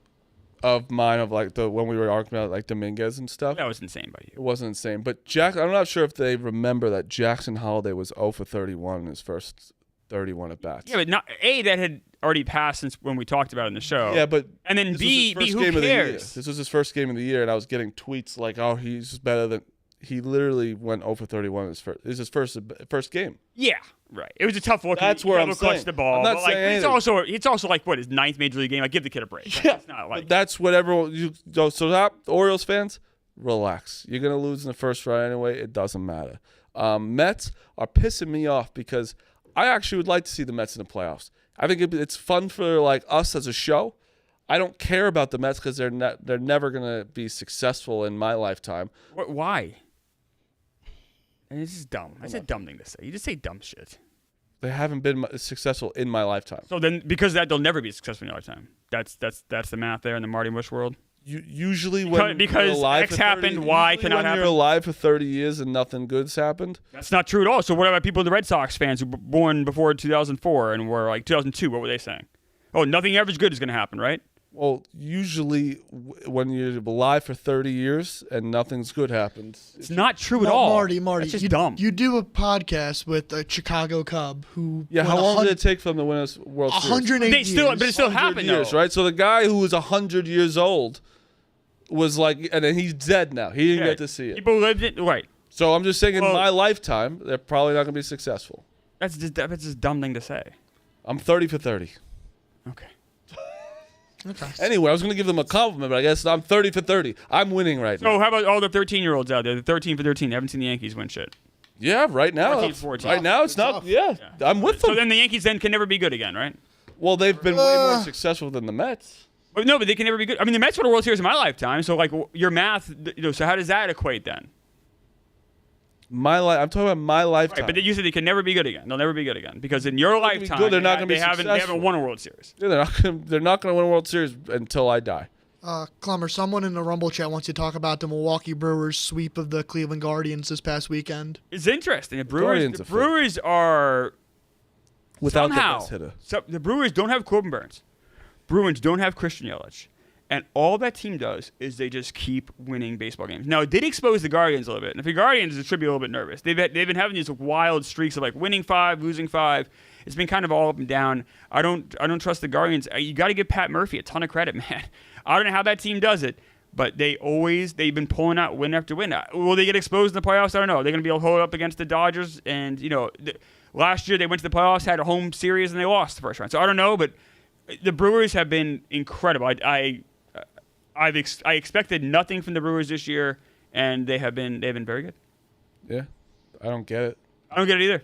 S1: of mine of like when we were arguing about like Dominguez and stuff.
S3: That was insane by you.
S1: It wasn't insane, but I'm not sure if they remember that Jackson Holiday was 0 for 31 in his first 31 at bats.
S3: Yeah, but that had already passed since when we talked about it in the show.
S1: Yeah, but
S3: and then B, who cares?
S1: This was his first game of the year, and I was getting tweets like, "Oh, he's better than." He literally went 0 for 31 in his first. This is his first game.
S3: Yeah, right. It was a tough look.
S1: That's where I'm saying.
S3: The ball.
S1: I'm not saying
S3: it's also like what his 9th major league game. Like give the kid a break.
S1: Yeah,
S3: it's not like
S1: but that's what everyone. So that Orioles fans, relax. You're gonna lose in the first round anyway. It doesn't matter. Mets are pissing me off because I actually would like to see the Mets in the playoffs. I think it's fun for like us as a show. I don't care about the Mets because they're never gonna be successful in my lifetime.
S3: Why? And this is dumb. That's a dumb thing to say. You just say dumb shit.
S1: They haven't been successful in my lifetime.
S3: So then, because of that, they'll never be successful in your lifetime. That's the math there in the Marty Bush world.
S1: Usually when
S3: because
S1: you're alive
S3: X
S1: for 30,
S3: happened, Y cannot
S1: when
S3: happen.
S1: you're alive for 30 years and nothing good's happened.
S3: That's not true at all. So what about people, the Red Sox fans who were born before 2004 and were like 2002? What were they saying? Oh, nothing ever good is going to happen, right?
S1: Well, usually when you're alive for 30 years and nothing's good happens.
S3: It's not true at all.
S4: Marty,
S3: that's just dumb.
S4: You do a podcast with a Chicago Cub who.
S1: Yeah, how long did it take for them to win a World Series?
S4: 108 years.
S3: But it still happened,
S1: years,
S3: though.
S1: right? So the guy who was 100 years old was like, and then he's dead now. He didn't get to see it.
S3: People lived it, right?
S1: So I'm just saying, in my lifetime, they're probably not going to be successful.
S3: That's just a dumb thing to say.
S1: I'm 30 for 30.
S3: Okay.
S1: Anyway, I was going to give them a compliment, but I guess I'm 30 for 30. I'm winning right now.
S3: So how about all the 13-year-olds out there? The 13 for 13. They haven't seen the Yankees win shit.
S1: Yeah, right now.
S3: 14.
S1: Right now, it's not. Yeah, I'm with them.
S3: So then the Yankees can never be good again, right?
S1: Well, they've been way more successful than the Mets.
S3: But no, but they can never be good. I mean, the Mets won a World Series in my lifetime. So like your math, so how does that equate then?
S1: I'm talking about my lifetime.
S3: Right, but you said they can never be good again. They'll never be good again because in your lifetime,
S1: they're not going to be successful.
S3: They haven't won a World Series.
S1: Yeah, they're not going to win a World Series until I die.
S4: Clummer, someone in the Rumble chat wants you to talk about the Milwaukee Brewers sweep of the Cleveland Guardians this past weekend.
S3: It's interesting. The Brewers are
S1: without
S3: somehow,
S1: the best hitter.
S3: So the Brewers don't have Corbin Burns. Bruins don't have Christian Yelich. And all that team does is they just keep winning baseball games. Now, it did expose the Guardians a little bit. And if the Guardians, it should be a little bit nervous. They've been having these wild streaks of like winning 5, losing 5. It's been kind of all up and down. I don't trust the Guardians. You got to give Pat Murphy a ton of credit, man. I don't know how that team does it, but they've been pulling out win after win. Will they get exposed in the playoffs? I don't know. Are they going to be able to hold up against the Dodgers? And, last year they went to the playoffs, had a home series, and they lost the first round. So I don't know, but the Brewers have been incredible. I expected nothing from the Brewers this year, and they've been very good.
S1: Yeah, I don't get it.
S3: I don't get it either.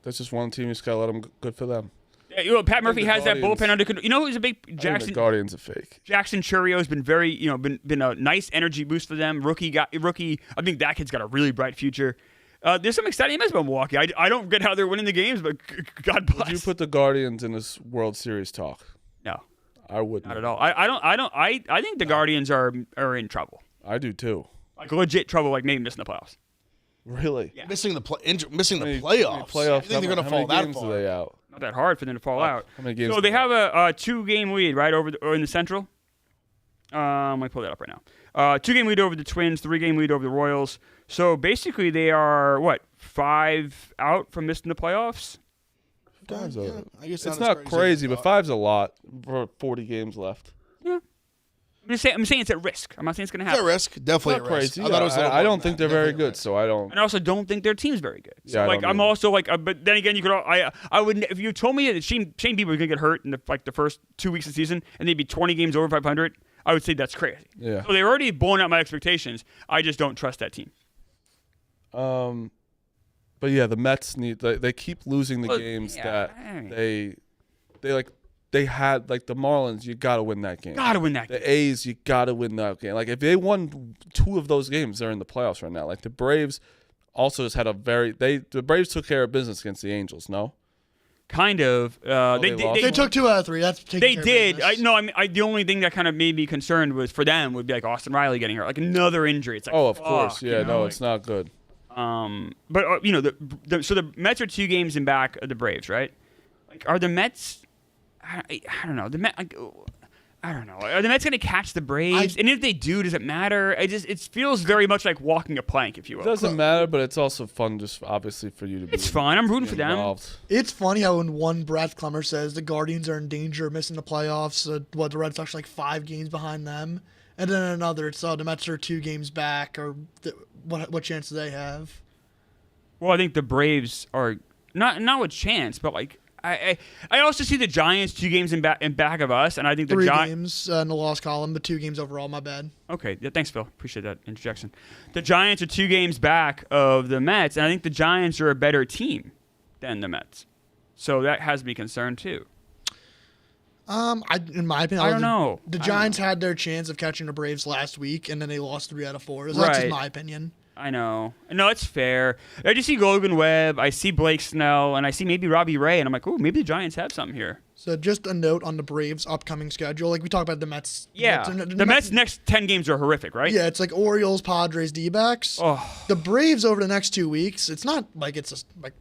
S1: That's just one team. You just gotta let them. Good for them.
S3: Yeah, Pat Murphy has that bullpen under control. You know who's a big Jackson?
S1: The Guardians are fake.
S3: Jackson Churio has been very, been a nice energy boost for them. Rookie. I think that kid's got a really bright future. There's some exciting events about Milwaukee. I don't get how they're winning the games, but God bless.
S1: Would you put the Guardians in this World Series talk?
S3: No.
S1: I wouldn't.
S3: Not at all. I think the Guardians are in trouble.
S1: I do too.
S3: Like legit trouble, like maybe missing the playoffs.
S1: Really?
S3: Yeah.
S2: Missing the playoffs.
S1: Playoffs.
S2: You think they're going to fall that far?
S1: Are they out?
S3: Not that hard for them to fall out.
S1: How many games?
S3: So they have a 2-game lead, right, or in the Central. Let me pull that up right now. 2-game lead over the Twins, 3-game lead over the Royals. So basically, they are 5 out from missing the playoffs.
S2: I guess
S1: it's not crazy, but 5's a lot for 40 games left.
S3: Yeah. I'm saying it's at risk. I'm not saying it's going to happen.
S2: It's a risk. Definitely
S1: not
S2: a risk.
S1: crazy. I don't think they're very good, so I don't.
S3: And I also don't think their team's very good. So
S1: yeah,
S3: I'm also but then again, you could. I would if you told me that Shane Bieber was going to get hurt in the first 2 weeks of the season and they'd be 20 games over 500, I would say that's crazy.
S1: Yeah.
S3: So they've already blown out my expectations. I just don't trust that team.
S1: But yeah, the Mets they keep losing the games that they had, like the Marlins. You got to win that game.
S3: Got to win that game.
S1: The A's, you got to win that game. Like if they won 2 of those games, they're in the playoffs right now. Like the Braves also just had the Braves took care of business against the Angels. No.
S3: Kind of.
S4: They took 2 out of 3. That's
S3: they did. The only thing that kind of made me concerned was for them would be like Austin Riley getting hurt, like another injury. It's like,
S1: of course, yeah, it's not good.
S3: But so the Mets are 2 games in back of the Braves, right? Like, are the Mets? I don't know. The Mets. I don't know. Are the Mets going to catch the Braves? And if they do, does it matter? It feels very much like walking a plank, if you will.
S1: It doesn't matter, but it's also fun, just obviously for you to be.
S3: It's fun. I'm rooting for them.
S4: It's funny how in one breath Clemmer says the Guardians are in danger of missing the playoffs. The Red Sox are like 5 games behind them, and then another, it's the Mets are 2 games back. Or what chance do they have?
S3: Well, I think the Braves are not with chance, but like. I also see the Giants 2 games in back of us, and I think the
S4: 3 games in the loss column, but 2 games overall. My bad.
S3: Okay, yeah, thanks, Phil. Appreciate that interjection. The Giants are 2 games back of the Mets, and I think the Giants are a better team than the Mets, so that has me concerned too.
S4: In my opinion,
S3: I don't know.
S4: The Giants had their chance of catching the Braves last week, and then they lost 3 out of 4. That's just my opinion.
S3: I know. No, it's fair. I just see Logan Webb, I see Blake Snell, and I see maybe Robbie Ray, and I'm like, oh, maybe the Giants have something here.
S4: So just a note on the Braves' upcoming schedule. Like we talked about the Mets.
S3: Yeah. The Mets' next 10 games are horrific, right?
S4: Yeah, it's like Orioles, Padres, D-backs.
S3: Oh.
S4: The Braves over the next 2 weeks, it's not like it's a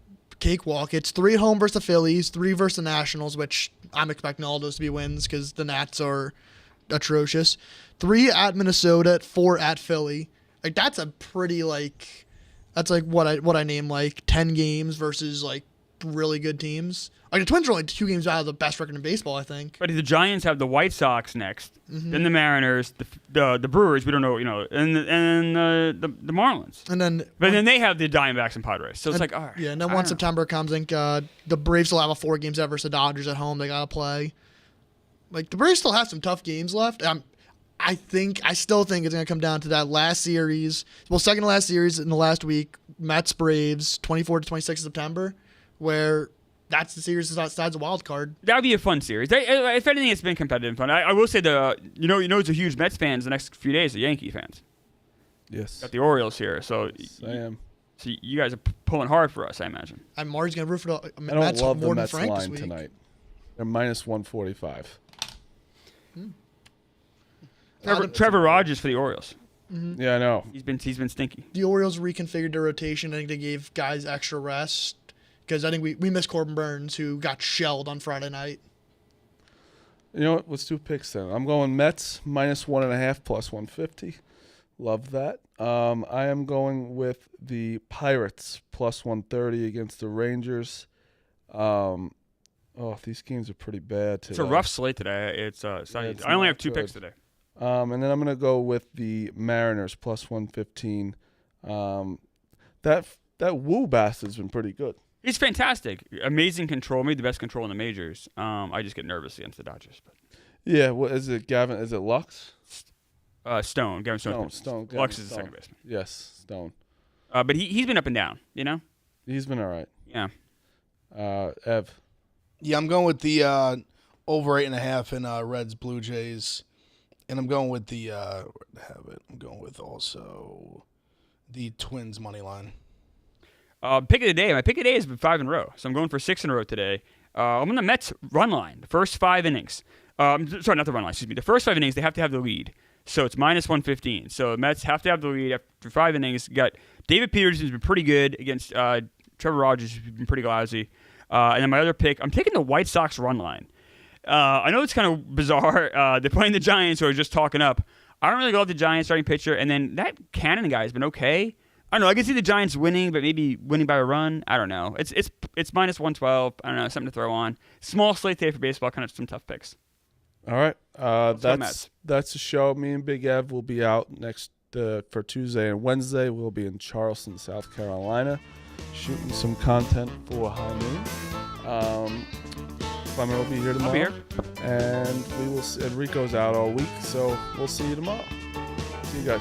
S4: cakewalk. It's 3 at home versus the Phillies, 3 versus the Nationals, which I'm expecting all those to be wins because the Nats are atrocious. 3 at Minnesota, 4 at Philly. Like that's a pretty that's like what I name like 10 games versus like really good teams. Like the Twins are only 2 games out of the best record in baseball, I think.
S3: But the Giants have the White Sox next, then the Mariners, the Brewers. We don't know, and the Marlins.
S4: And then,
S3: then they have the Diamondbacks and Padres. So it's like, all right.
S4: Yeah, and then once September comes, I think the Braves will have a 4 games versus the Dodgers at home. They gotta play. Like the Braves still have some tough games left. I still think it's going to come down to that last series. Well, second to last series in the last week, Mets Braves, 24 to 26 September, where that's the series that decides a wild card.
S3: That would be a fun series. If anything, it's been competitive and fun. I will say it's a huge Mets fans the next few days, the Yankee fans.
S1: Yes.
S3: Got the Orioles here, so
S1: I am.
S3: So you guys are pulling hard for us, I imagine.
S4: I'm Marty's going to root for the
S1: Mets. I don't love the Mets
S4: Frank
S1: line tonight. They're minus 145.
S3: Trevor Rogers for the Orioles.
S4: Mm-hmm.
S1: Yeah, I know.
S3: He's been stinky.
S4: The Orioles reconfigured their rotation. I think they gave guys extra rest because I think we missed Corbin Burns, who got shelled on Friday night.
S1: You know what? Let's do picks then. I'm going Mets minus 1.5 plus 150. Love that. I am going with the Pirates plus 130 against the Rangers. These games are pretty bad today.
S3: It's a rough slate today. I only have 2 picks today.
S1: And then I'm going to go with the Mariners plus 115. That Wu bastard's been pretty good.
S3: He's fantastic. Amazing control. Maybe the best control in the majors. I just get nervous against the Dodgers. But.
S1: Yeah, what is it, Gavin? Is it Lux?
S3: Stone. Gavin Stone.
S1: Stone.
S3: Lux is the second baseman.
S1: Yes, Stone.
S3: But he's been up and down,
S1: He's been all right.
S3: Yeah.
S2: Ev. Yeah, I'm going with the over 8.5 in Reds Blue Jays. And I'm going with I'm going with also the Twins money line.
S3: Pick of the day. My pick of the day has been 5 in a row, so I'm going for 6 in a row today. I'm on the Mets run line. The first 5 innings. Sorry, not the run line. Excuse me. The first 5 innings, they have to have the lead. So it's minus 115. So the Mets have to have the lead after 5 innings. You got David Peters, who's been pretty good against Trevor Rogers, who's been pretty lousy. And then my other pick, I'm taking the White Sox run line. I know it's kind of bizarre. They're playing the Giants, who are just talking up. I don't really love the Giants starting pitcher. And then that Cannon guy has been okay. I don't know. I can see the Giants winning, but maybe winning by a run. I don't know. It's minus 112. I don't know. Something to throw on. Small slate today for baseball. Kind of some tough picks.
S1: All right. That's the show. Me and Big Ev will be out next for Tuesday and Wednesday. We'll be in Charleston, South Carolina, shooting some content for High Noon. Clemmer will be here tomorrow.
S3: I'll be here.
S1: And we will. And Rico's out all week, so we'll see you tomorrow. See you guys.